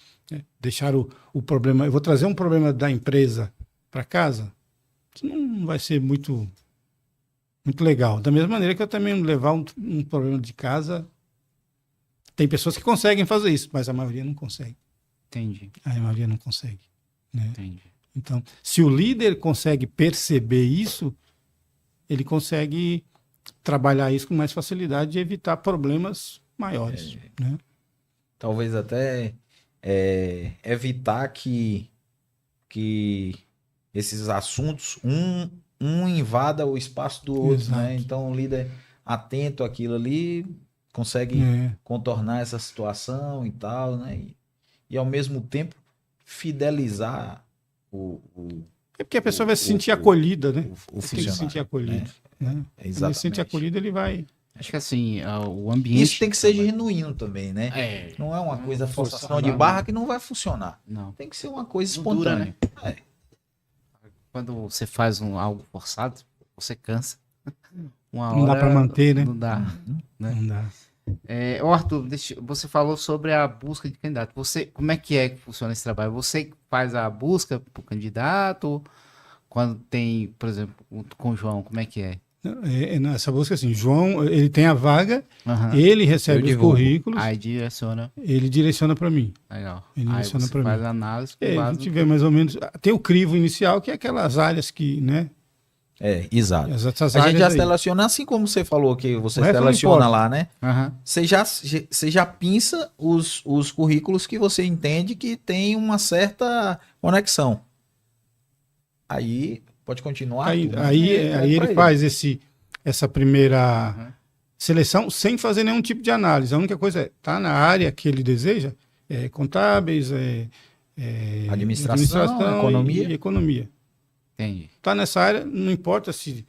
Deixar o problema... Eu vou trazer um problema da empresa para casa, isso não vai ser muito legal. Da mesma maneira que eu também levar um problema de casa... Tem pessoas que conseguem fazer isso, mas a maioria não consegue. Entendi. A maioria não consegue, né? Entendi. Então, se o líder consegue perceber isso, ele consegue trabalhar isso com mais facilidade e evitar problemas maiores, né? Talvez até evitar que esses assuntos, um invada o espaço do outro, Exato. né? Então, o líder atento àquilo ali consegue contornar essa situação e tal, né? E ao mesmo tempo, fidelizar É porque a pessoa vai se sentir acolhida, né? o Ele tem que se funcionário. sentir acolhido, né? Quando ele se Exatamente. sente acolhido, ele vai... Acho que assim, o ambiente... Isso tem que ser genuíno também, né? Não é uma coisa forçação de barra que não vai funcionar. Não. Tem que ser uma coisa Não dura, espontânea. né? Quando você faz algo forçado, você cansa. Uma Não dá hora pra manter, né? Não dá. Né? Não dá. Ô Arthur, você falou sobre a busca de candidato. Como é que funciona esse trabalho? Você faz a busca por candidato? Quando tem, por exemplo, com o João, como é que é? Essa busca, assim, João, ele tem a vaga, Aham. ele recebe Eu os divulgo. currículos, Aí direciona. ele direciona para mim. Legal. Ele Aí direciona você pra faz mim. a análise com A base gente no- vê mais ou menos. Tem o crivo inicial, que é aquelas áreas que, né, Exato. Essas A gente já áreas aí. seleciona, assim como você falou que você O resto não seleciona importa. lá, né? Aham. Você já pinça os currículos que você entende que tem uma certa conexão. Aí pode continuar, Aí, Arthur, aí, é aí pra ele faz essa primeira Aham. seleção sem fazer nenhum tipo de análise. A única coisa é, tá na área que ele deseja, contábeis, Administração, economia. e economia. Entendi. Tá nessa área, não importa se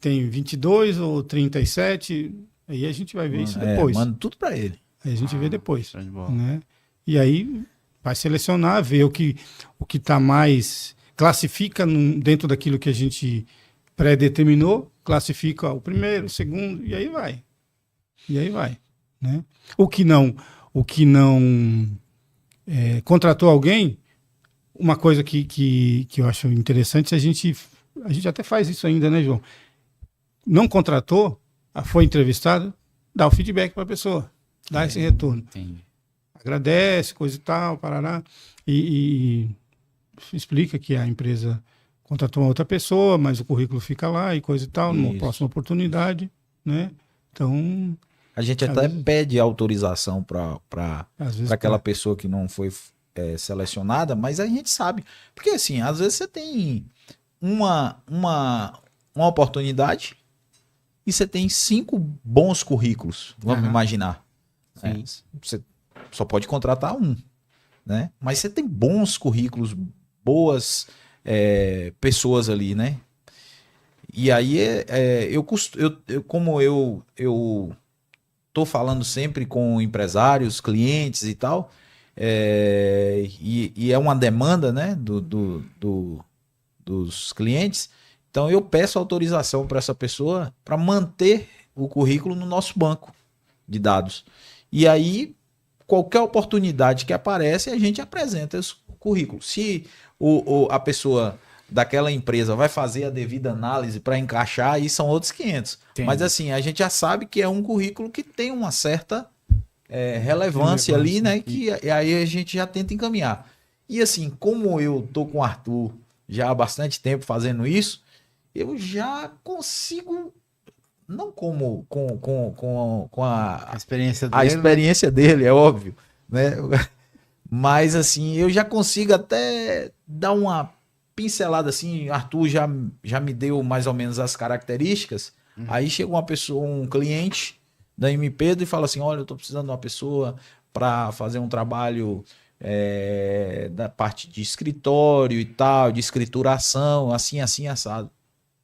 tem 22 ou 37, aí a gente vai ver isso depois. Manda tudo pra ele. Aí a gente vê depois, Show de bola. né? E aí vai selecionar, ver o que está mais, classifica dentro daquilo que a gente pré-determinou, classifica o primeiro, o segundo, e aí vai. E aí vai, né? O que não contratou alguém, uma coisa que eu acho interessante, a gente até faz isso ainda, né, João? Não contratou, foi entrevistado, dá o feedback para a pessoa, dá esse retorno. Entendi. Agradece, coisa e tal, parará, e explica que a empresa contratou uma outra pessoa, mas o currículo fica lá e coisa e tal, numa Isso. próxima oportunidade, né? Então, A gente Às até vezes- pede autorização para às vezes aquela pessoa que não foi selecionada, mas a gente sabe. Porque assim, às vezes você tem uma oportunidade e você tem 5 bons currículos, vamos Aham. imaginar. Sim. Você só pode contratar um, né? Mas você tem bons currículos, boas pessoas ali, né? E aí como eu tô falando sempre com empresários, clientes e tal, e é uma demanda, né, dos clientes, então eu peço autorização para essa pessoa para manter o currículo no nosso banco de dados. E aí, qualquer oportunidade que aparece, a gente apresenta esse currículo. Se a pessoa daquela empresa vai fazer a devida análise para encaixar, aí são outros 500. Entendi. Mas assim, a gente já sabe que é um currículo que tem uma certa relevância ali, né? Que aí a gente já tenta encaminhar. E assim, como eu tô com o Arthur já há bastante tempo fazendo isso, eu já consigo, não como com A experiência a dele, experiência dele, é óbvio, né? Mas assim, eu já consigo até dar uma pincelada assim, Arthur já me deu mais ou menos as características. Aí chega uma pessoa, um cliente da M. Pedro e fala assim: olha, eu tô precisando de uma pessoa para fazer um trabalho da parte de escritório e tal, de escrituração, assim, assim, assado.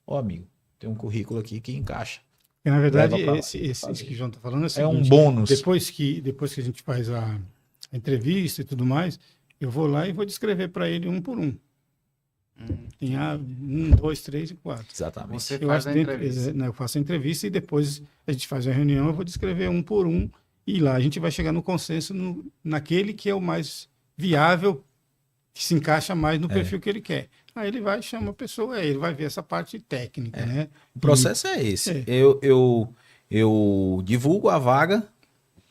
Ó, amigo, tem um currículo aqui que encaixa. porque, na verdade, Leva pra lá. esse que o João está falando é o É seguinte, um bônus. depois que a gente faz a entrevista e tudo mais, eu vou lá e vou descrever para ele um por um. Tem 1, 2, 3 e 4. Exatamente. Você Eu faz acho a entrevista. eu faço a entrevista e depois a gente faz a reunião, eu vou descrever um por um e lá a gente vai chegar no consenso naquele que é o mais viável, que se encaixa mais no perfil que ele quer. Aí ele vai, chama a pessoa, ele vai ver essa parte técnica, né? O processo é esse. É. Eu divulgo a vaga,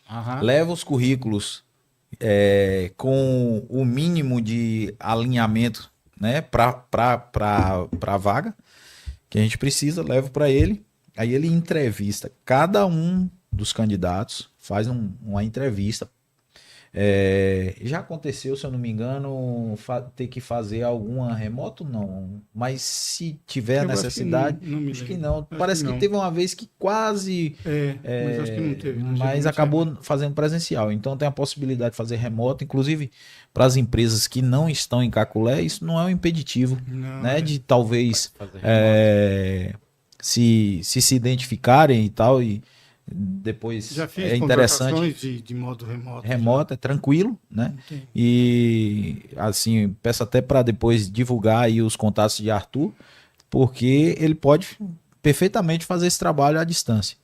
Aham. levo os currículos com o mínimo de alinhamento, né, para a vaga que a gente precisa, levo para ele. Aí ele entrevista cada um dos candidatos, faz uma entrevista. Já aconteceu, se eu não me engano, ter que fazer alguma remoto, não. Mas se tiver Eu acho que necessidade, não me acho que lembro. não. Acho Parece que que não. teve uma vez que quase, Mas acho que não teve. Não, mas geralmente acabou fazendo presencial. Então tem a possibilidade de fazer remoto, inclusive para as empresas que não estão em Caculé, isso não é um impeditivo, Não, né? De talvez Fazer se identificarem e tal, e depois já fiz é interessante. contratações de modo remoto. Remoto, é tranquilo, né? Entendi. E assim, peço até para depois divulgar aí os contatos de Arthur, porque ele pode perfeitamente fazer esse trabalho à distância.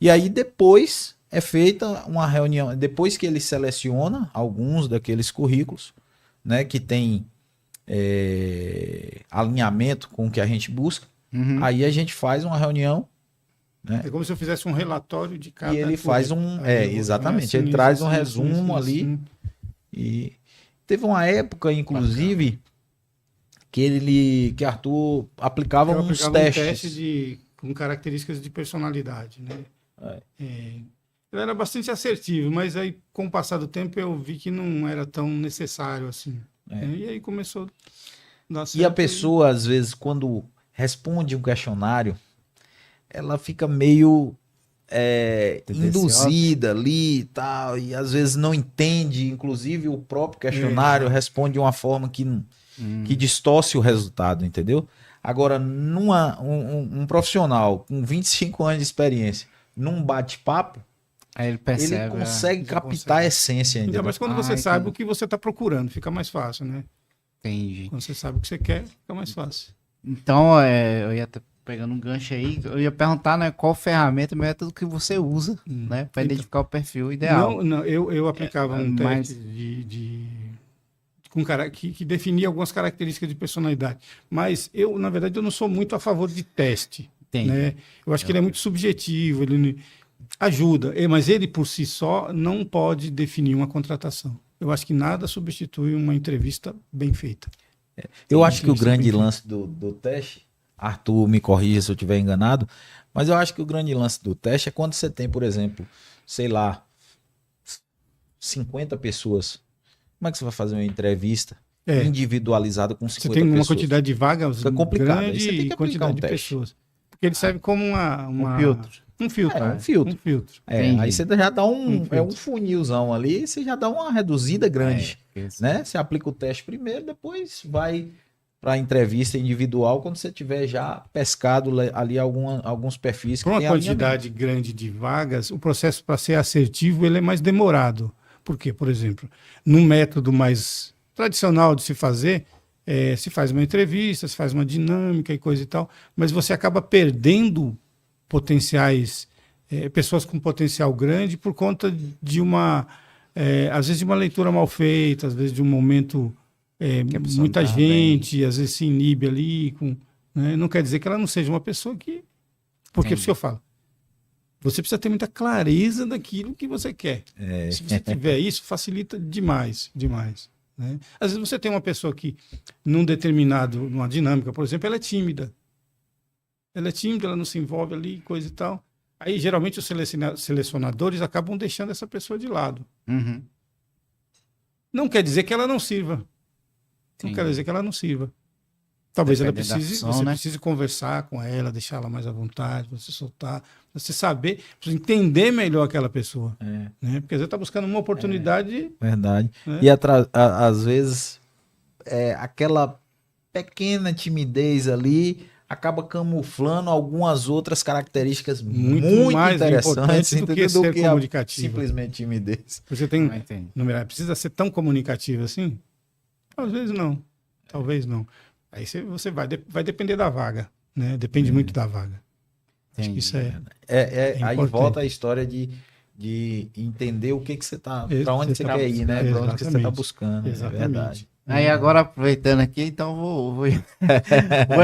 E aí depois é feita uma reunião, depois que ele seleciona alguns daqueles currículos, né, que tem alinhamento com o que a gente busca, Uhum. aí a gente faz uma reunião. É como se eu fizesse um relatório de cada E ele faz currículo. exatamente, ele assim, traz isso, um assim, resumo isso, ali. assim. E teve uma época, inclusive, que Arthur aplicava Eu uns aplicava um testes. teste com características de personalidade, né? Ele era bastante assertivo, mas aí, com o passar do tempo, eu vi que não era tão necessário assim. Né? E aí começou a dar certo. E a pessoa, às vezes, quando responde um questionário, ela fica meio Tendenciosa. induzida ali e tal, e às vezes não entende, inclusive o próprio questionário responde de uma forma que distorce o resultado, entendeu? Agora, um profissional com 25 anos de experiência, num bate-papo, Aí ele ele percebe. consegue já captar consegue. a essência, Ainda entendeu? mais quando você sabe o que você está procurando, fica mais fácil, né? Entendi. Quando você sabe o que você quer, fica mais fácil. Então, eu ia pegando um gancho aí, eu ia perguntar, né, qual ferramenta, método que você usa, né, para Então, identificar o perfil ideal. Não, eu aplicava um mas- teste que definia algumas características de personalidade. Mas eu, na verdade, eu não sou muito a favor de teste. Entendi. Né? Eu acho que ele é muito subjetivo, ele ajuda, mas ele por si só não pode definir uma contratação. Eu acho que nada substitui uma entrevista bem feita. Eu acho que o Sim, grande sim. lance do teste, Arthur me corrija se eu estiver enganado, mas eu acho que o grande lance do teste é quando você tem, por exemplo, sei lá, 50 pessoas. Como é que você vai fazer uma entrevista individualizada com 50 Você tem uma pessoas? quantidade de vagas Fica complicado. Aí grande você tem que e aplicar quantidade um de teste. pessoas. Porque ele serve como Um filtro. Um filtro. Um filtro. Um filtro. Entendi. Aí você já dá um filtro. funilzão ali, você já dá uma reduzida grande. Isso. Né? Você aplica o teste primeiro, depois vai para a entrevista individual quando você tiver já pescado ali alguns perfis que Para uma tem quantidade grande de vagas, o processo para ser assertivo ele é mais demorado. Por quê? Por exemplo, num método mais tradicional de se fazer, se faz uma entrevista, se faz uma dinâmica e coisa e tal, mas você acaba perdendo potenciais, pessoas com potencial grande por conta de às vezes de uma leitura mal feita, às vezes de um momento Que a pessoa muita não tá gente, às vezes se inibe ali, né? Não quer dizer que ela não seja uma pessoa que... Porque Entendi. se eu falo, você precisa ter muita clareza daquilo que você quer. Se você tiver isso, facilita demais, demais. Né? Às vezes você tem uma pessoa que, numa dinâmica, por exemplo, ela é tímida. Ela é tímida, ela não se envolve ali, coisa e tal. Aí, geralmente, os selecionadores acabam deixando essa pessoa de lado. Uhum. Não quer dizer que ela não sirva. Não Entendi. quer dizer que ela não sirva. Talvez Dependendo da você função, né? precise conversar com ela, deixar ela mais à vontade, você soltar, você saber, você entender melhor aquela pessoa. Né? Porque às vezes está buscando uma oportunidade. Verdade. Né? E às vezes aquela pequena timidez ali acaba camuflando algumas outras características muito mais interessantes, importantes do que entendeu? ser a comunicativo. simplesmente timidez. Você tem. Ah, entendi. Precisa ser tão comunicativo assim? Às vezes não. Talvez não. Aí você vai depender da vaga. Né? Depende muito da vaga. Acho que isso é. Aí importante. volta a história de entender o que você tá, para onde você tá quer ir, né? Para onde que você tá Exatamente. buscando. É Exatamente. verdade. Aí agora, aproveitando aqui, então vou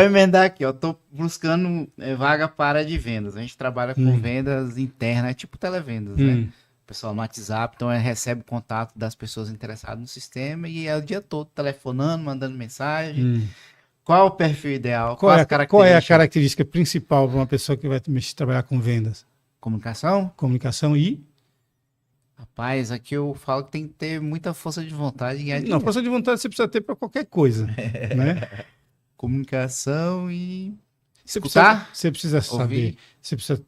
emendar aqui, ó. Tô buscando vaga para área de vendas. A gente trabalha com vendas internas, tipo televendas, né? O pessoal no WhatsApp, então recebe o contato das pessoas interessadas no sistema e é o dia todo telefonando, mandando mensagem. Qual é o perfil ideal? Qual é a características? característica principal para uma pessoa que vai trabalhar com vendas? Comunicação? Comunicação e... Rapaz, aqui eu falo que tem que ter muita força de vontade e ganhar Não, dinheiro. força de vontade você precisa ter para qualquer coisa. Né? Comunicação e Você escutar, precisa saber, ouvir. você precisa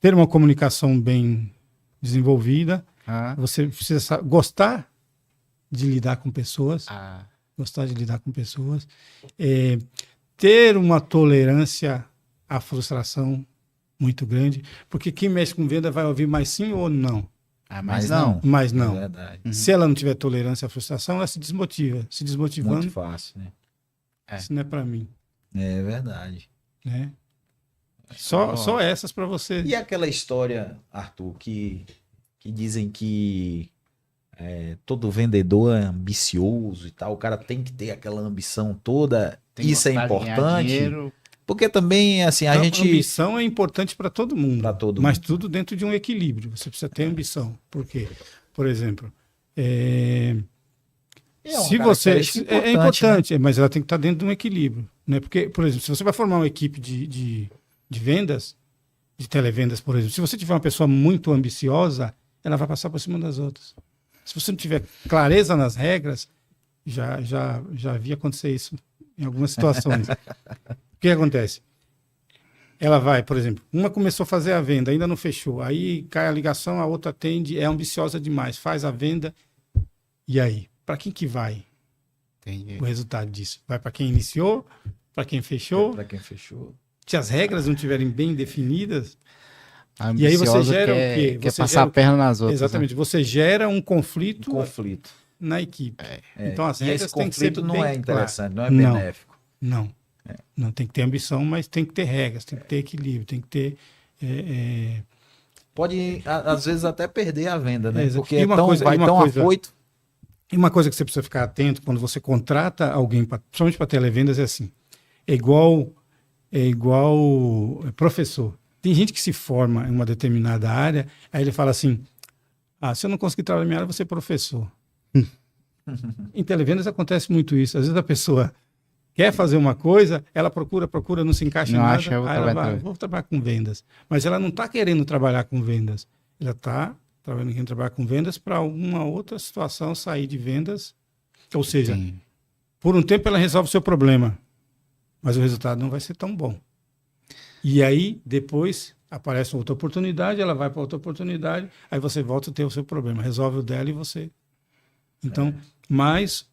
ter uma comunicação bem desenvolvida, Ah, você precisa gostar de lidar com pessoas, ah, ter uma tolerância à frustração muito grande, porque quem mexe com venda vai ouvir mais sim ou não. mas não. Mas não. É verdade. Se ela não tiver tolerância à frustração, ela se desmotiva. Se desmotivando, Muito fácil, né? isso não é para mim. É verdade. Né? Só essas para você. E aquela história, Arthur, que dizem que todo vendedor é ambicioso e tal, o cara tem que ter aquela ambição toda. Tem que Isso é gostar de ganhar importante. dinheiro. Porque também, assim, a gente. Ambição é importante para todo mundo. Pra todo mas mundo. tudo dentro de um equilíbrio. Você precisa ter ambição. Por quê? Por exemplo, É uma Se você característica é importante, importante, mas ela tem que estar dentro de um equilíbrio, né? Porque, por exemplo, se você vai formar uma equipe de vendas, de televendas, por exemplo, se você tiver uma pessoa muito ambiciosa, ela vai passar por cima das outras. Se você não tiver clareza nas regras, já vi acontecer isso em algumas situações. O que acontece? Ela vai, por exemplo, uma começou a fazer a venda, ainda não fechou, aí cai a ligação, a outra atende, é ambiciosa demais, faz a venda, e aí? Para quem que vai Entendi. o resultado disso? Vai para quem iniciou? Para quem fechou? Para quem fechou. Se as regras não estiverem bem definidas, A e aí você ambiciosa gera o quer, quê? quer Você passar gera a perna nas outras. exatamente, você gera um conflito Conflito. na equipe. É, Então as e regras esse têm que ser conflito não bem é interessante, não é Não. benéfico. Não. Não tem que ter ambição, mas tem que ter regras, tem que ter equilíbrio, tem que ter. Pode, às vezes, até perder a venda, né? Exato. Porque E uma coisa- vai e uma tão coisa- afoito. E uma coisa que você precisa ficar atento quando você contrata alguém, principalmente para televendas, é assim: é igual professor. Tem gente que se forma em uma determinada área, aí ele fala assim: se eu não conseguir trabalhar na minha área, eu vou ser professor. Em televendas acontece muito isso. Às vezes a pessoa quer fazer uma coisa, ela procura, não se encaixa Não em nada, acha, eu vou aí ela trabalhar vai, também. vou trabalhar com vendas. Mas ela não está querendo trabalhar com vendas. Ela está querendo trabalhar com vendas para alguma outra situação sair de vendas. Ou seja, Sim. por um tempo ela resolve o seu problema, mas o resultado não vai ser tão bom. E aí, depois, aparece outra oportunidade, ela vai para outra oportunidade, aí você volta a ter o seu problema, resolve o dela e você... Então, mais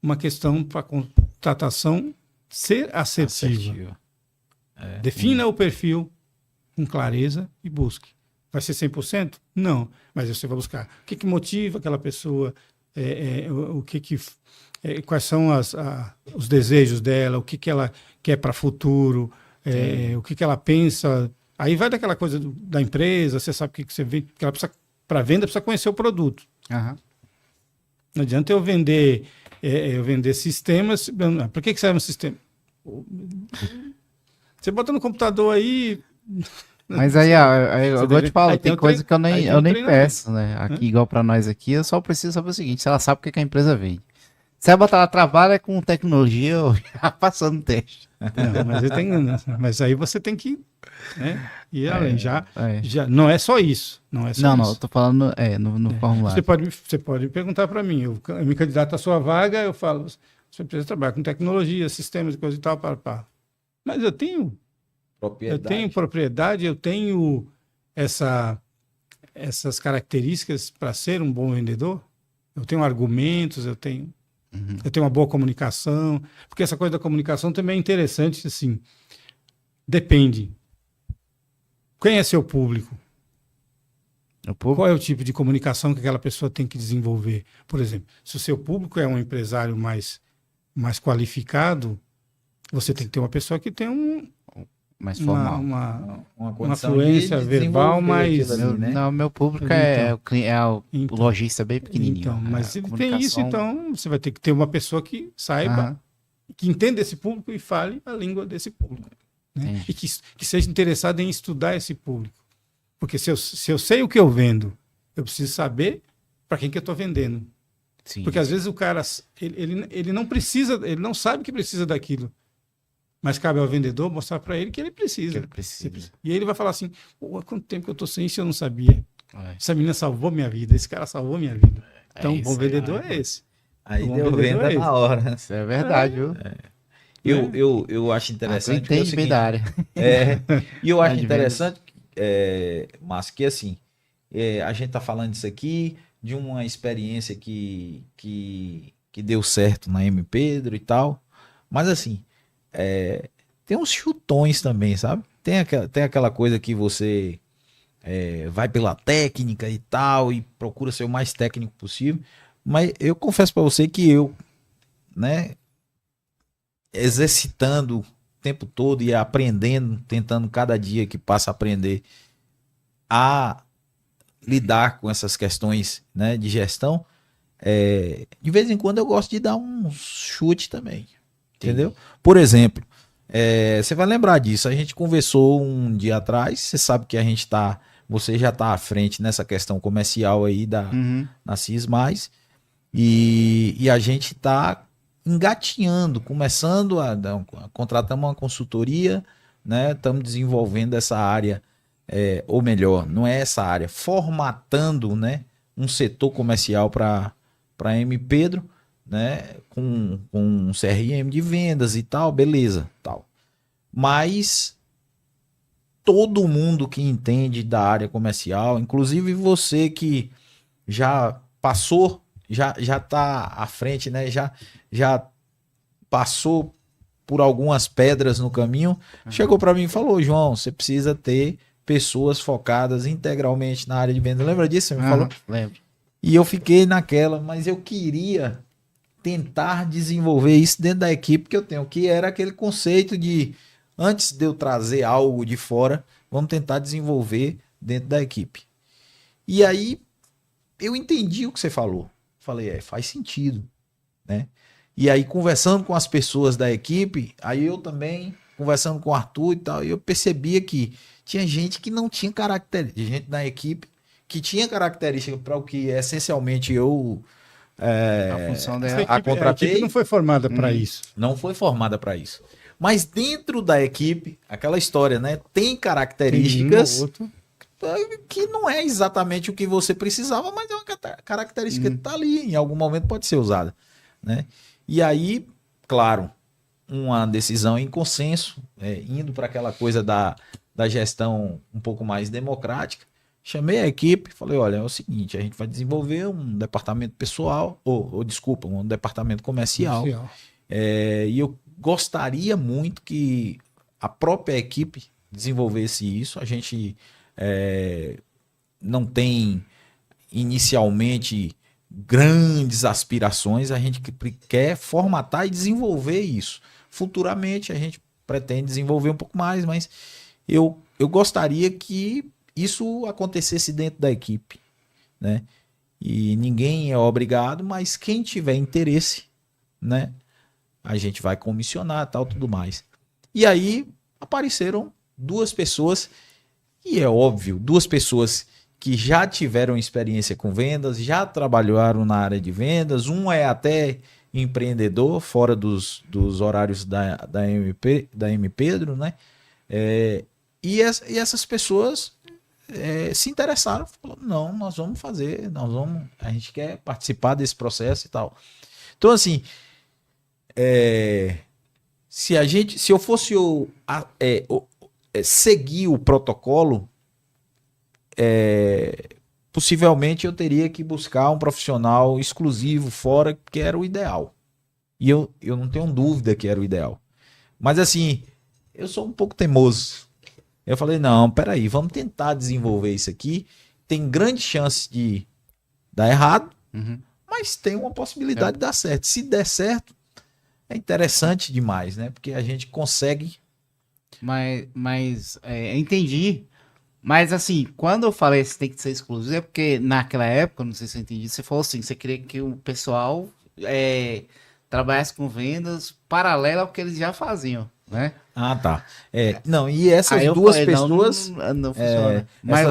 uma questão para contratação ser assertiva. Defina o perfil com clareza e busque. Vai ser 100%? Não, mas você vai buscar o que motiva aquela pessoa, quais são os desejos dela, o que ela quer para o futuro, o que ela pensa. Aí vai daquela coisa da empresa, você sabe o que você vê, porque ela precisa, para venda, precisa conhecer o produto. Aham. Não adianta eu vender sistemas. Para que serve um sistema? Você bota no computador aí. Mas aí, igual eu te falo, Aí tem tem o coisa que eu aí nem, tem eu o nem treinamento. peço, né? Aqui, igual pra nós aqui, eu só preciso saber o seguinte: se ela sabe o que que a empresa vende. Se ela botar ela trabalha com tecnologia, eu já passando o teste. Não, mas aí você tem que, né, ir além. Já não é só isso. Não é só Não, isso. eu tô falando no formulário. Você pode perguntar para mim. Eu me candidato à sua vaga, eu falo, você precisa trabalhar com tecnologia, sistemas e coisa e tal, pá. Mas eu tenho propriedade, eu tenho essas características para ser um bom vendedor. Eu tenho argumentos, eu tenho uma boa comunicação, porque essa coisa da comunicação também é interessante, assim, depende. Quem é seu público? Qual é o tipo de comunicação que aquela pessoa tem que desenvolver? Por exemplo, se o seu público é um empresário mais qualificado, você tem que ter uma pessoa que tem mais formal. uma fluência verbal mais... Meu público é o lojista bem pequenininho. Então, mas ele tem isso, então você vai ter que ter uma pessoa que saiba, que entenda esse público e fale a língua desse público. Né? E que seja interessado em estudar esse público. Porque se eu sei o que eu vendo, eu preciso saber para quem que eu estou vendendo. Sim. Porque às vezes o cara ele não precisa, ele não sabe que precisa daquilo. Mas cabe ao vendedor mostrar para ele que ele precisa. E aí ele vai falar assim: há quanto tempo que eu estou sem isso, eu não sabia. Essa menina salvou minha vida, esse cara salvou minha vida. Então, o bom vendedor é esse. Aí deu venda na hora. Isso é verdade, viu? Eu acho interessante. Você entende bem da área. E eu acho interessante, Márcio, que assim, a gente tá falando isso aqui de uma experiência que deu certo na M. Pedro e tal, mas assim, tem uns chutões também, sabe? Tem aquela coisa que você vai pela técnica e tal, e procura ser o mais técnico possível, mas eu confesso para você que eu, né, exercitando o tempo todo e aprendendo, tentando cada dia que passa a aprender a lidar com essas questões, né, de gestão, de vez em quando eu gosto de dar um chute também, entendeu? Por exemplo, você vai lembrar disso, a gente conversou um dia atrás, você sabe que você já está à frente nessa questão comercial aí na CIS+, E a gente está engatinhando, começando contratamos uma consultoria, né? Estamos desenvolvendo essa área, ou melhor, não é essa área, formatando, né, um setor comercial para M. Pedro, né, com um CRM de vendas e tal, beleza, tal. Mas todo mundo que entende da área comercial, inclusive você que já passou, já está à frente, né, já passou por algumas pedras no caminho, chegou para mim e falou: João, você precisa ter pessoas focadas integralmente na área de vendas. Lembra disso? Você me falou? Lembro. E eu fiquei naquela, mas eu queria tentar desenvolver isso dentro da equipe que eu tenho, que era aquele conceito de, antes de eu trazer algo de fora, vamos tentar desenvolver dentro da equipe. E aí eu entendi o que você falou. Falei, faz sentido, né? E aí, conversando com as pessoas da equipe, aí eu também, conversando com o Arthur e tal, eu percebia que tinha gente que não tinha característica, gente na equipe que tinha característica para o que essencialmente eu A função dela. A equipe não foi formada para isso. Não foi formada para isso. Mas dentro da equipe, aquela história, né? Tem características que não é exatamente o que você precisava, mas é uma característica que está ali, em algum momento pode ser usada, né? E aí, claro, uma decisão em consenso, indo para aquela coisa da gestão um pouco mais democrática, chamei a equipe, falei, olha, é o seguinte, a gente vai desenvolver um departamento pessoal, desculpa, um departamento comercial. E eu gostaria muito que a própria equipe desenvolvesse isso. A gente não tem inicialmente grandes aspirações, a gente quer formatar e desenvolver isso. Futuramente a gente pretende desenvolver um pouco mais, mas eu gostaria que isso acontecesse dentro da equipe, né? E ninguém é obrigado, mas quem tiver interesse, né, a gente vai comissionar, tal, tudo mais. E aí apareceram duas pessoas, e é óbvio, duas pessoas que já tiveram experiência com vendas, já trabalharam na área de vendas, um é até empreendedor, fora dos horários da M. Pedro, né? E essas pessoas se interessaram, falaram, não, nós vamos fazer, a gente quer participar desse processo e tal. Então, assim, se eu fosse seguir o protocolo, possivelmente eu teria que buscar um profissional exclusivo fora, que era o ideal. E eu não tenho dúvida que era o ideal. Mas assim, eu sou um pouco teimoso. Eu falei, não, peraí, vamos tentar desenvolver isso aqui. Tem grande chance de dar errado, mas tem uma possibilidade de dar certo. Se der certo, é interessante demais, né? Porque a gente consegue... Mas entendi. Mas assim, quando eu falei que tem que ser exclusivo, é porque naquela época, não sei se eu entendi, você falou assim, você queria que o pessoal trabalhasse com vendas paralelo ao que eles já faziam, né? Ah, tá. Não, e essas duas pessoas... Não funciona. Mas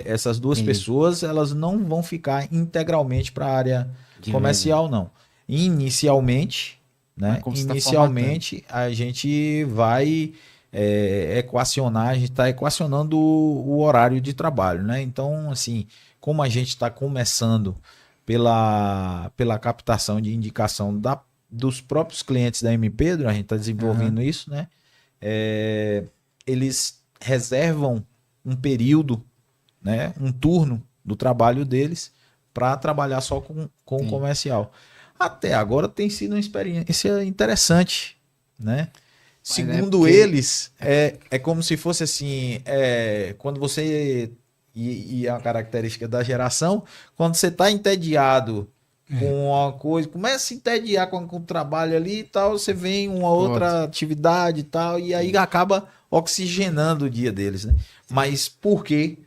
essas duas pessoas, elas não vão ficar integralmente para a área comercial, não. Inicialmente, né? Inicialmente, a gente vai... equacionar, a gente está equacionando o horário de trabalho, né? Então, assim, como a gente está começando pela captação de indicação dos próprios clientes da M. Pedro, a gente está desenvolvendo isso, né? Eles reservam um período, né? Um turno do trabalho deles para trabalhar só com o comercial. Até agora tem sido uma experiência interessante, né? Segundo eles, é como se fosse assim, quando você, e a característica da geração, quando você está entediado com uma coisa, começa a se entediar com o trabalho ali e tal, você vem uma outra atividade e tal, e aí acaba oxigenando o dia deles, né? Mas por quê?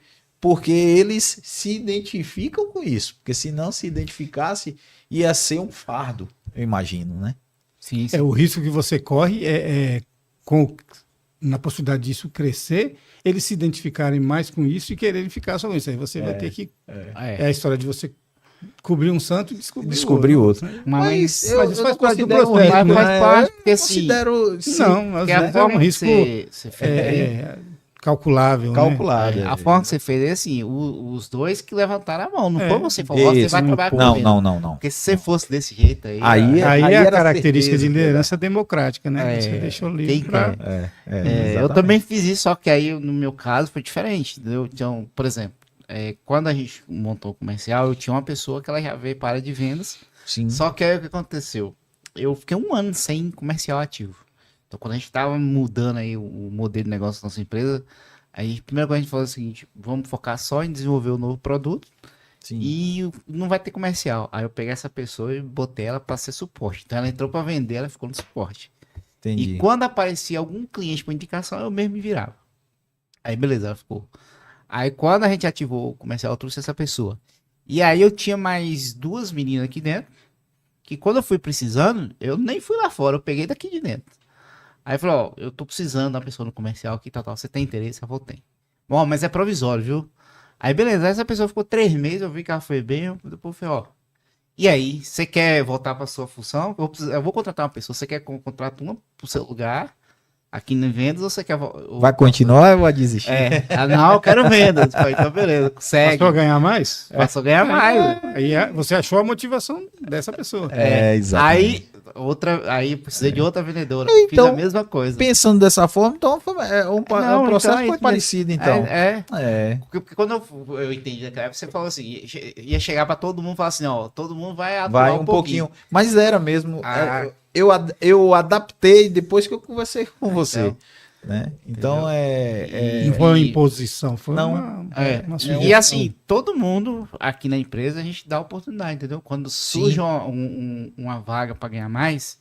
Porque eles se identificam com isso, porque se não se identificasse, ia ser um fardo, eu imagino, né? Sim. O risco que você corre na possibilidade disso crescer, eles se identificarem mais com isso e quererem ficar só com isso. Aí você vai ter que... É a história de você Cobrir um santo e descobrir outro. né? Mas Mas isso faz parte do considero processo, risco, né? faz parte, porque Eu assim, considero, sim, Não, às porque a vezes é forma um que risco você fez, calculável, né? calculado. a forma que você fez é assim, os dois que levantaram a mão, não É. foi você falou, você Isso. vai trabalhar Não, comigo. não. Porque se você fosse desse jeito aí, Aí Aí é a era característica certeza de que ia dar. liderança democrática, né? É, Você deixou quem livre para... quer? eu exatamente. também fiz isso, só que aí no meu caso foi diferente, entendeu? Então, por exemplo, quando a gente montou o comercial, eu tinha uma pessoa que ela já veio para a área de vendas, Sim. só que aí o que aconteceu? Eu fiquei um ano sem comercial ativo. Então, quando a gente estava mudando aí o modelo de negócio da nossa empresa, aí a primeira coisa que a gente falou é o seguinte, vamos focar só em desenvolver o novo produto Sim. e não vai ter comercial. Aí eu peguei essa pessoa e botei ela para ser suporte. Então, ela entrou para vender, ela ficou no suporte. Entendi. E quando aparecia algum cliente com indicação, eu mesmo me virava. Aí, beleza, ela ficou. Aí, quando a gente ativou o comercial, eu trouxe essa pessoa. E aí, eu tinha mais duas meninas aqui dentro, que quando eu fui precisando, eu nem fui lá fora, eu peguei daqui de dentro. Aí, falou, ó, eu tô precisando da pessoa no comercial aqui, tal. Você tem interesse? Eu falei, tem. Bom, mas é provisório, viu? Aí, beleza, essa pessoa ficou 3 meses, eu vi que ela foi bem, depois eu falei, ó, e aí, você quer voltar para sua função? Eu vou contratar uma pessoa. Você quer que eu contrate uma pro seu lugar aqui em vendas ou você quer... Vai continuar ou vai desistir? Não, eu quero vendas. Falei, então, beleza, segue. Passou a ganhar mais? Passou a ganhar mais. Aí você achou a motivação dessa pessoa. Exatamente. Aí eu precisei de outra vendedora. Então, Fiz a mesma coisa. Pensando dessa forma, então o Não, processo então é foi isso parecido, então. Porque quando eu entendi naquela época, você falou assim, ia chegar pra todo mundo e falar assim, ó, todo mundo vai atuar Vai um pouquinho. Mas era mesmo. Ah. Eu adaptei depois que eu conversei com você. Então. Né? Então Não foi uma imposição, foi Não. uma sugestão. E assim, todo mundo aqui na empresa, a gente dá oportunidade, entendeu? Quando surge uma vaga para ganhar mais,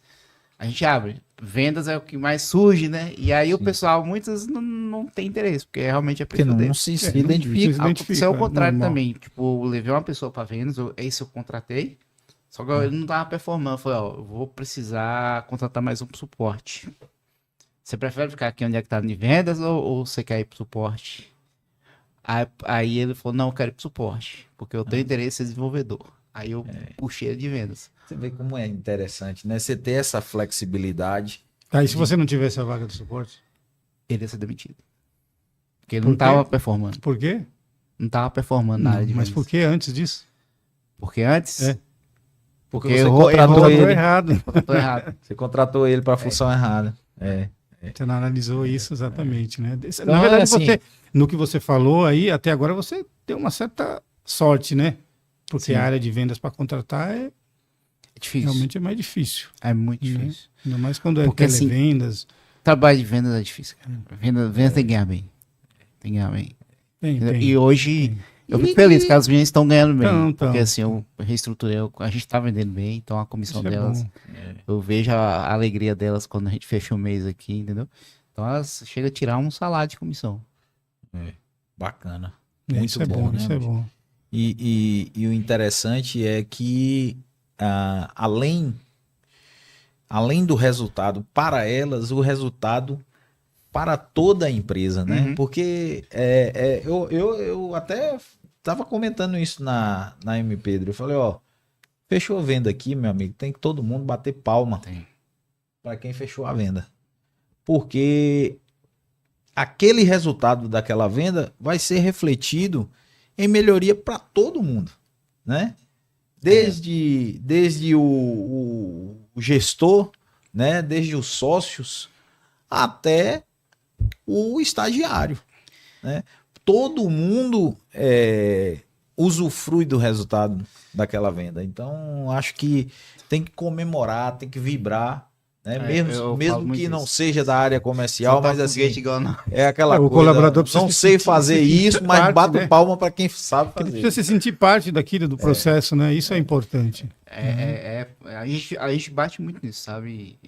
a gente abre. Vendas é o que mais surge, né? E aí o pessoal, muitos não tem interesse, porque realmente é porque perfil dele. não se identifica. Aconteceu o contrário também. Tipo, eu levei uma pessoa para vendas, esse eu contratei, só que ele não tava performando. Eu falei, ó, eu vou precisar contratar mais um pro suporte. Você prefere ficar aqui onde é que tá de vendas ou você quer ir pro suporte? Aí ele falou, não, eu quero ir pro suporte, porque eu tenho interesse em desenvolvedor. Aí eu puxei ele de vendas. Você vê como é interessante, né? Você ter essa flexibilidade. Aí se você não tivesse a vaga do suporte? Ele ia ser demitido. Porque ele não tava performando. Por quê? Não tava performando na área de vendas. Mas por que antes disso? Porque antes? Porque Porque você errou contratou ele. errado. Contratou errado. Você contratou ele para a função errada. Você não analisou isso exatamente, né? Então, Na verdade, assim, no que você falou aí, até agora você deu uma certa sorte, né? Porque Sim. a área de vendas para contratar É difícil. realmente é mais difícil. É muito Né? difícil. Ainda mais quando é Porque, assim, televendas. Trabalho de vendas é difícil, cara. Vendas tem que ganhar bem. Tem que ganhar bem. Tem. E hoje, Tem. eu fico feliz que as meninas estão ganhando bem. Tão. Porque assim, eu reestruturei, a gente tá vendendo bem, então a comissão Isso é delas, bom. eu vejo a alegria delas quando a gente fecha o mês aqui, entendeu? Então elas chegam a tirar um salário de comissão. Bacana. Isso Muito é bom, né? isso é bom. E o interessante é que, além do resultado para elas, o resultado para toda a empresa, né? Uhum. Porque eu até estava comentando isso na M. Pedro. Eu falei, ó, fechou a venda aqui, meu amigo, tem que todo mundo bater palma para quem fechou a venda. Porque aquele resultado daquela venda vai ser refletido em melhoria para todo mundo, né? Desde o gestor, né? Desde os sócios até o estagiário, né? Todo mundo usufrui do resultado daquela venda. Então, acho que tem que comemorar, tem que vibrar, né? Mesmo que não seja da área comercial, mas assim, é aquela O coisa, colaborador precisa não se sei sentir- fazer se sentir isso, mas parte, bato né? palma para quem sabe Ele fazer. precisa se sentir parte daquilo, do processo, né? Isso é importante. A gente bate muito nisso, sabe,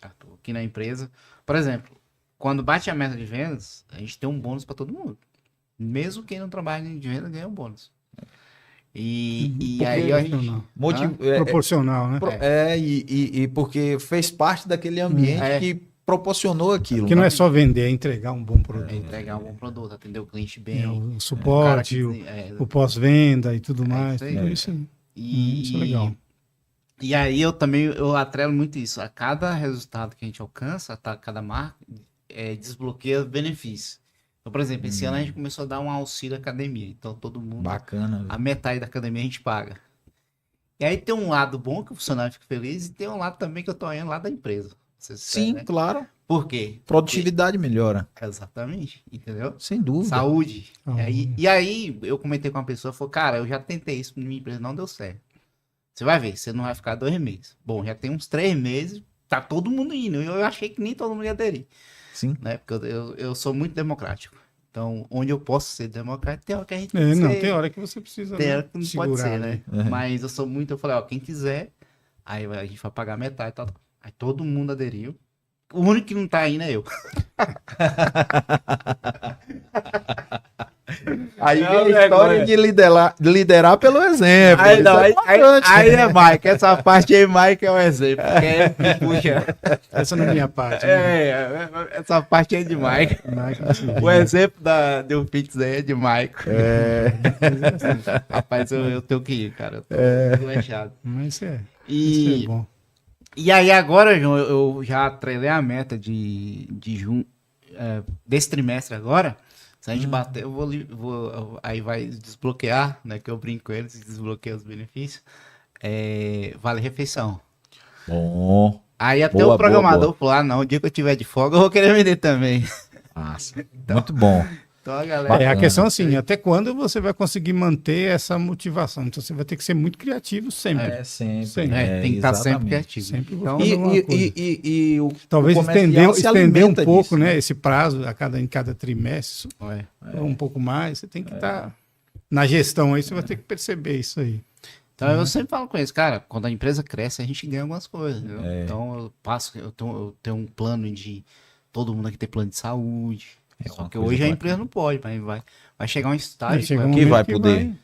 Arthur, aqui na empresa. Por exemplo, quando bate a meta de vendas, a gente tem um bônus para todo mundo. Mesmo quem não trabalha de venda ganha um bônus. E aí a gente... Proporcional, né? E porque fez parte daquele ambiente que proporcionou aquilo. Porque não é só vender, é entregar um bom produto. entregar um bom produto, atender o cliente bem. O suporte, o pós-venda e tudo mais. isso aí. Tudo isso Isso é legal. E aí eu atrelo muito isso. A cada resultado que a gente alcança, cada marca, desbloqueia benefícios. Então, por exemplo, esse ano a gente começou a dar um auxílio à academia. Então, todo mundo, Bacana, a velho. metade da academia a gente paga. E aí tem um lado bom que o funcionário fica feliz e tem um lado também que eu tô olhando lá da empresa. Você Sim, né? claro. Por quê? Produtividade melhora. Exatamente, entendeu? Sem dúvida. Saúde. Saúde. E aí eu comentei com uma pessoa, falou, cara, eu já tentei isso na minha empresa, não deu certo. Você vai ver, você não vai ficar 2 meses. Bom, já tem uns 3 meses, tá todo mundo indo. Eu achei que nem todo mundo ia aderir, Sim. né? Porque eu sou muito democrático. Então, onde eu posso ser democrático, tem hora que a gente Tem hora que você precisa, tem né, hora que não segurar, pode ser, né? Uhum. Mas eu sou muito, eu falei, ó, quem quiser, aí a gente vai pagar metade e tal. Aí todo mundo aderiu. O único que não tá indo é eu. Aí Não, vem a vergonha. história de liderar pelo exemplo. Aí, não, Isso é aí importante. é Mike, essa parte aí, Mike é o exemplo. Que é, puxa, Essa não é minha parte. Né? essa parte é de Mike. O exemplo do Pix aí é de Mike. Rapaz, eu tenho que ir, cara. Eu tô flechado. Mas isso é E, bom. e aí agora, João, eu já atrelei a meta de junho, desse trimestre agora. Se a gente bater, aí vai desbloquear, né? Que eu brinco com eles, desbloqueia os benefícios. Vale refeição. Bom. Aí até Boa, o programador boa. falou, não, o dia que eu tiver de folga eu vou querer vender também. Massa. Muito bom. Então a galera... Bacana. A questão assim, até quando você vai conseguir manter essa motivação? Então você vai ter que ser muito criativo sempre. Sempre. Sempre. tem que estar sempre exatamente. criativo. Sempre Então, buscando alguma coisa. E o Talvez comercial se estender um alimenta pouco, disso, né, esse prazo em cada trimestre, um pouco mais. Você tem que estar na gestão aí, você vai ter que perceber isso aí. Então eu sempre falo com eles, cara, quando a empresa cresce, a gente ganha algumas coisas, entendeu? Então eu tenho um plano de todo mundo aqui ter plano de saúde. Só uma que coisa hoje a bacana. empresa não pode, mas vai chegar um estágio Chega um que momento vai poder. um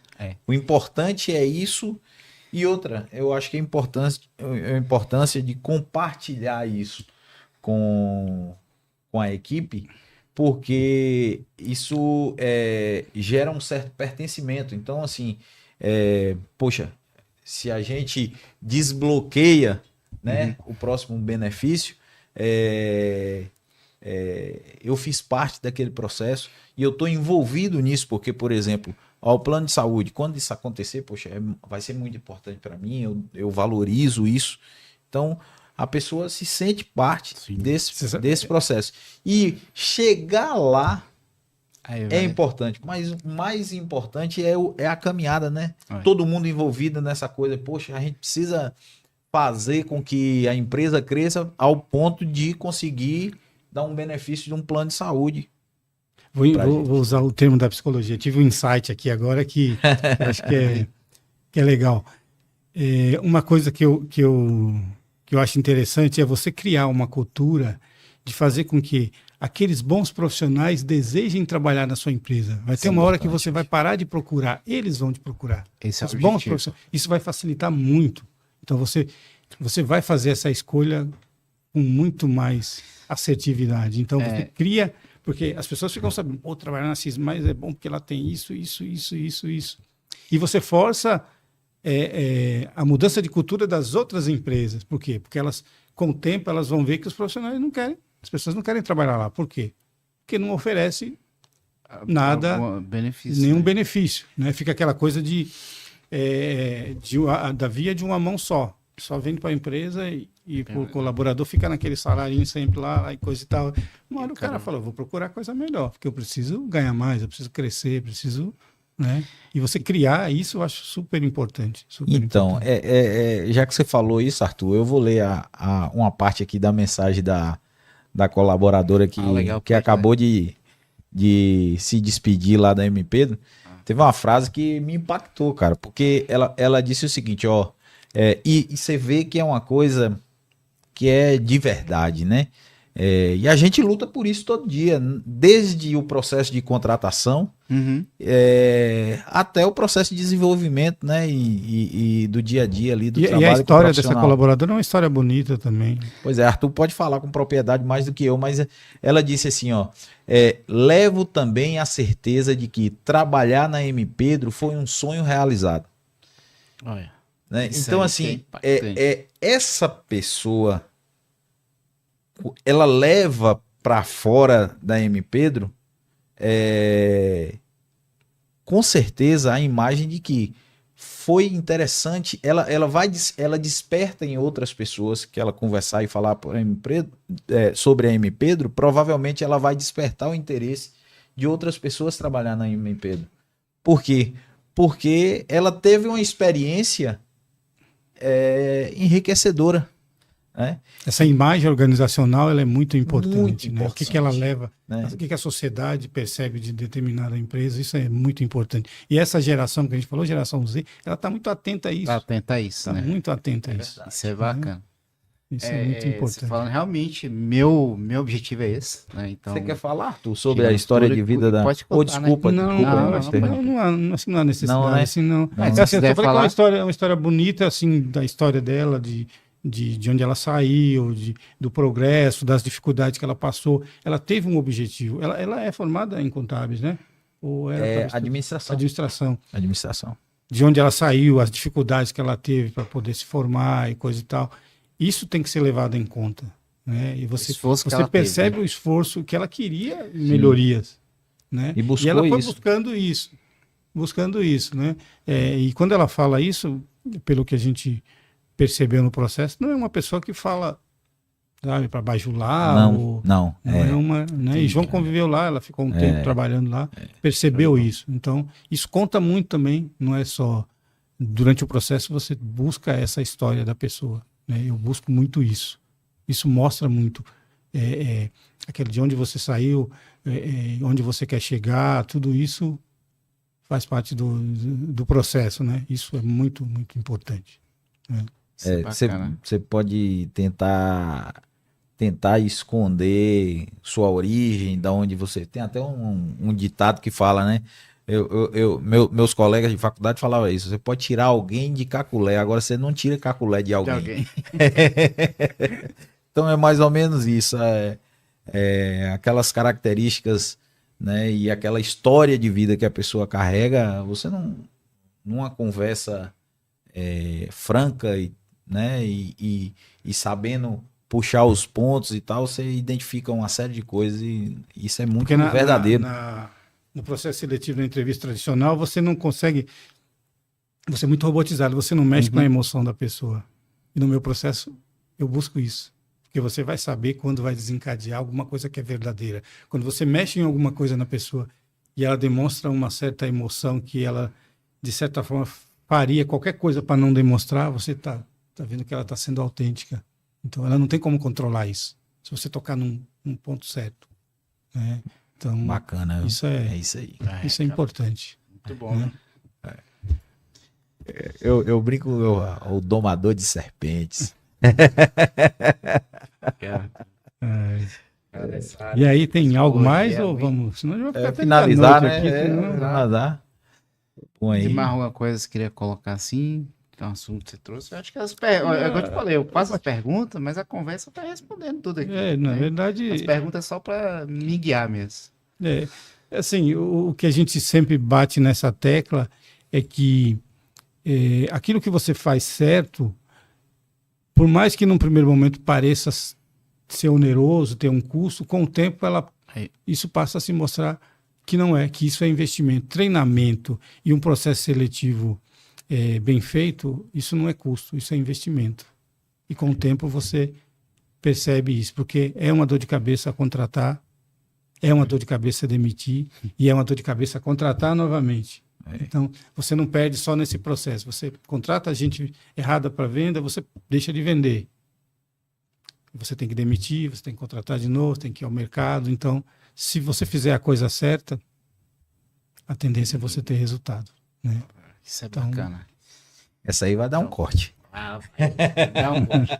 O importante é isso. E outra, eu acho que a importância de compartilhar isso com a equipe, porque isso gera um certo pertencimento. Então, assim, poxa, se a gente desbloqueia, né, o próximo benefício, eu fiz parte daquele processo e eu estou envolvido nisso, porque, por exemplo, o plano de saúde, quando isso acontecer, poxa, vai ser muito importante para mim, eu valorizo isso. Então, a pessoa se sente parte desse processo. E chegar lá é importante, mas o mais importante é a caminhada, né? Todo mundo envolvido nessa coisa. Poxa, a gente precisa fazer com que a empresa cresça ao ponto de conseguir dar um benefício de um plano de saúde. Vou usar o termo da psicologia. Tive um insight aqui agora que eu acho que é legal. Uma coisa que eu acho interessante é você criar uma cultura de fazer com que aqueles bons profissionais desejem trabalhar na sua empresa. Vai ter uma hora que você vai parar de procurar, eles vão te procurar. Esse é Os o bons objetivo. profissionais. Isso vai facilitar muito. Então você vai fazer essa escolha com muito mais assertividade. Então você cria, porque as pessoas ficam sabendo, trabalhar na CIS, mas é bom porque ela tem isso. E você força a mudança de cultura das outras empresas. Por quê? Porque elas, com o tempo, elas vão ver que os profissionais não querem, as pessoas não querem trabalhar lá. Por quê? Porque não oferece nada, nenhum benefício. Né? Fica aquela coisa da via de uma mão só. Só vende para a empresa e por colaborador fica naquele salarinho sempre lá e coisa e tal. Uma hora o cara fala, vou procurar coisa melhor, porque eu preciso ganhar mais, eu preciso crescer, né? E você criar isso eu acho super importante. Então, já que você falou isso, Arthur, eu vou ler uma parte aqui da mensagem da colaboradora que acabou de se despedir lá da M. Pedro. Teve uma frase que me impactou, cara, porque ela disse o seguinte, e você vê que é uma coisa que é de verdade, né? E a gente luta por isso todo dia, desde o processo de contratação até o processo de desenvolvimento, né? E do dia a dia ali, do trabalho. E a história dessa colaboradora é uma história bonita também. Pois é, Arthur pode falar com propriedade mais do que eu, mas ela disse assim, levo também a certeza de que trabalhar na M. Pedro foi um sonho realizado. né? Isso Então, aí assim, é impactante. essa pessoa, ela leva para fora da M. Pedro, é, com certeza, a imagem de que foi interessante, ela desperta em outras pessoas que ela conversar e falar sobre a M. Pedro, provavelmente ela vai despertar o interesse de outras pessoas trabalhar na M. Pedro. Por quê? Porque ela teve uma experiência enriquecedora, né? Essa imagem organizacional ela é muito importante, Muito né? O que ela importante, leva, né? o que a sociedade percebe de determinada empresa, isso é muito importante. E essa geração que a gente falou, geração Z, ela está muito atenta a isso. Tá atento a isso, Está né? muito atenta a isso. Isso é bacana. Isso é muito Você importante. falando, realmente, meu objetivo é esse, né? Então, Você quer falar, Arthur, sobre a chega no história futuro de e vida da... pode Ou contar, né? desculpa, Não, desculpa. não, acho não, que pode- não há necessidade, Não, né? assim, não. Não, É se assim, eu quiser só falei que falar. é uma história bonita, assim, da história dela, de onde ela saiu, do progresso, das dificuldades que ela passou. Ela teve um objetivo. Ela é formada em contábeis, né? Ou Administração. administração. Administração. De onde ela saiu, as dificuldades que ela teve para poder se formar e coisa e tal. Isso tem que ser levado em conta, né? E você Esforço que ela percebe teve, né? o esforço que ela queria, melhorias, né? E buscou ela foi isso. buscando isso, né? E quando ela fala isso, pelo que a gente percebeu no processo, não é uma pessoa que fala, sabe, para bajular, Não. não é uma, né? E João conviveu lá, ela ficou um tempo trabalhando lá, percebeu isso. Então, isso conta muito também, não é só durante o processo você busca essa história da pessoa, né? Eu busco muito isso. Isso mostra muito aquele de onde você saiu, onde você quer chegar, tudo isso faz parte do processo, né? Isso é muito, muito importante, né? Isso é bacana. Você pode tentar esconder sua origem, da onde você... Tem até um ditado que fala, né? Meus colegas de faculdade falavam isso. Você pode tirar alguém de Caculé, agora você não tira Caculé de De alguém. alguém. Então é mais ou menos isso. Aquelas características, né, e aquela história de vida que a pessoa carrega, você não, numa conversa franca né, e sabendo puxar os pontos e tal, você identifica uma série de coisas e isso é muito Porque verdadeiro. no processo seletivo da entrevista tradicional, você não consegue. Você é muito robotizado, você não mexe com a emoção da pessoa. E no meu processo, eu busco isso. Porque você vai saber quando vai desencadear alguma coisa que é verdadeira. Quando você mexe em alguma coisa na pessoa e ela demonstra uma certa emoção que ela, de certa forma, faria qualquer coisa para não demonstrar, você tá vendo que ela está sendo autêntica. Então, ela não tem como controlar isso. Se você tocar num ponto certo, né? Então, Bacana. Isso é isso aí. isso é importante. Muito bom, né? Eu brinco o domador de serpentes. E aí, tem algo mais Psicologia, ou vamos? Senão a gente vai ficar até Finalizar, meia-noite né? aqui, senão- Finalizar. Põe Tem aí. mais alguma coisa que você queria colocar assim? Tem um assunto que você trouxe? Eu acho que é igual eu te falei, eu faço as perguntas, mas a conversa tá respondendo tudo aqui. Na né? verdade, As perguntas é só para me guiar mesmo. assim, o que a gente sempre bate nessa tecla é que aquilo que você faz certo, por mais que num primeiro momento pareça ser oneroso, ter um custo, com o tempo isso passa a se mostrar que não é, que isso é investimento. Treinamento e um processo seletivo bem feito, isso não é custo, isso é investimento. E com o tempo você percebe isso, porque é uma dor de cabeça a contratar, é uma dor de cabeça a demitir e é uma dor de cabeça a contratar novamente. Então, você não perde só nesse processo. Você contrata a gente errada para venda, você deixa de vender. Você tem que demitir, você tem que contratar de novo, tem que ir ao mercado. Então, se você fizer a coisa certa, a tendência é você ter resultado, né? Isso é Então, bacana. Essa aí vai dar um corte. Dá um gosto.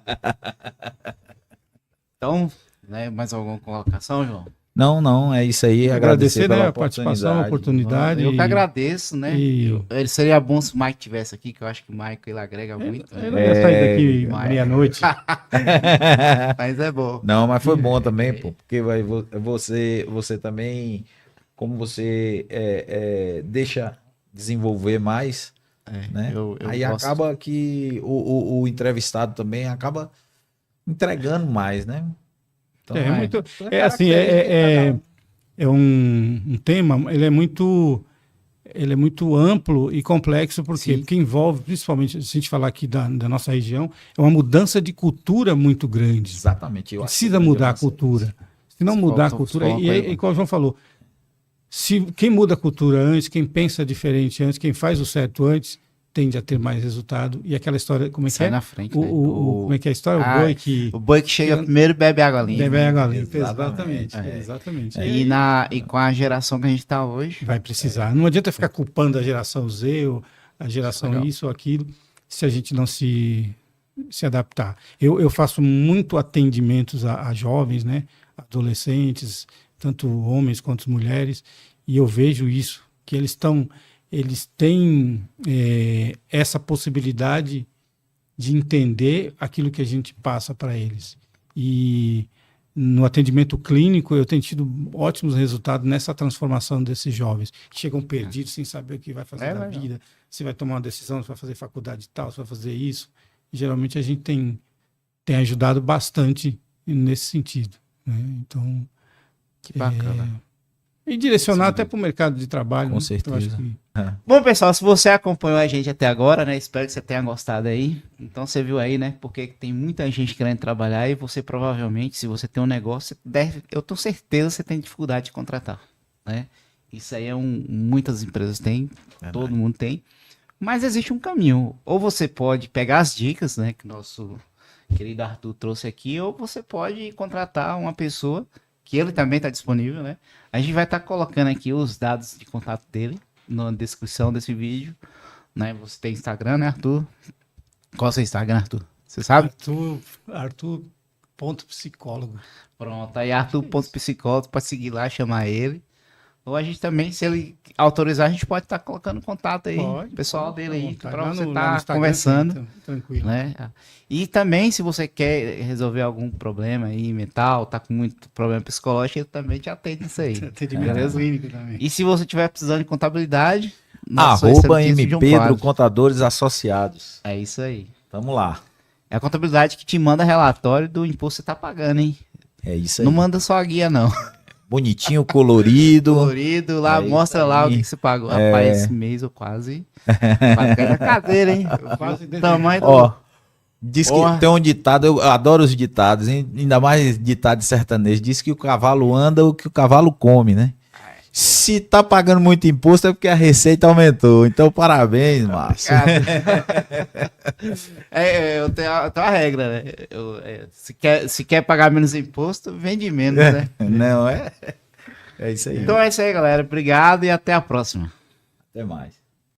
Então, né, mais alguma colocação, João? Não, é isso aí. Agradecer, pela né, a participação, a oportunidade. Eu que agradeço, né? E- Ele seria bom se o Mike tivesse aqui, que eu acho que o Mike ele agrega muito. Eu Né? não ia sair daqui mas- meia-noite. Mas é bom. Não, mas foi bom também, pô, porque você também, como você deixa desenvolver mais, né? eu Aí gosto. acaba que o entrevistado também acaba entregando mais, né? Então, É muito. então É assim, característica de cada um. é um tema, ele é muito amplo e complexo, por quê? Sim. Porque envolve, principalmente, se a gente falar aqui da nossa região, é uma mudança de cultura muito grande. Exatamente. Eu acho Precisa que mudar a grande cultura. Se não Você mudar a falou- cultura, falou uma coisa, e como o João falou, quem muda a cultura antes, quem pensa diferente antes, quem faz o certo antes, tende a ter mais resultado. E aquela história, como é que sai é? na frente, né? Como é que é a história? O boi que O boi que chega primeiro bebe água limpa. bebe água limpa. Exatamente. Exatamente. Exatamente. E com a geração que a gente tá hoje, Vai precisar. Não adianta ficar culpando a geração Z ou a geração Legal. isso ou aquilo, se a gente não se adaptar. Eu faço muito atendimentos a jovens, né? Adolescentes, tanto homens quanto mulheres, e eu vejo isso, que eles têm essa possibilidade de entender aquilo que a gente passa para eles. E no atendimento clínico, eu tenho tido ótimos resultados nessa transformação desses jovens, que chegam perdidos, sem saber o que vai fazer na legal. vida, se vai tomar uma decisão, se vai fazer faculdade tal, se vai fazer isso. E, geralmente a gente tem ajudado bastante nesse sentido, né? Então, que bacana. e direcionar Sim. até para o mercado de trabalho. Com né? Eu acho certeza. que Bom, pessoal, se você acompanhou a gente até agora, né? Espero que você tenha gostado aí. Então você viu aí, né? Porque tem muita gente querendo trabalhar e você provavelmente, se você tem um negócio, eu tenho certeza que você tem dificuldade de contratar, né? Isso aí muitas empresas têm, todo mundo tem. Mas existe um caminho. Ou você pode pegar as dicas, né? Que nosso querido Arthur trouxe aqui, ou você pode contratar uma pessoa, que ele também está disponível, né? A gente vai estar colocando aqui os dados de contato dele na descrição desse vídeo, né? Você tem Instagram, né, Arthur? Qual é o seu Instagram, Arthur? Você sabe? Arthur.psicólogo. Pronto, aí Arthur.psicólogo, pode seguir lá, chamar ele. Ou a gente também, se ele autorizar, a gente pode estar colocando contato aí, pessoal dele aí, para você estar conversando, tranquilo. né? E também, se você quer resolver algum problema aí mental, tá com muito problema psicológico, ele também te atende isso aí. Atendimento clínico também. E se você tiver precisando de contabilidade, @M excelentíssimo Pedro Quadro. Contadores Associados. É isso aí. Vamos lá. É a contabilidade que te manda relatório do imposto que você tá pagando, hein? É isso aí. Não manda só a guia, não. Bonitinho, colorido. Colorido lá, É mostra isso lá o aí. que você pagou. Rapaz, esse mês eu quase caí na cadeira, hein? Quase O tamanho do... Ó, diz que Porra. tem um ditado, eu adoro os ditados, hein? Ainda mais ditado sertanejo. Diz que o cavalo anda o que o cavalo come, né? Se tá pagando muito imposto é porque a receita aumentou. Então, parabéns, Márcio. Eu tenho a regra, né? Se quer pagar menos imposto, vende menos, né? Não é? É isso aí. Então é isso aí, galera. Obrigado e até a próxima. Até mais.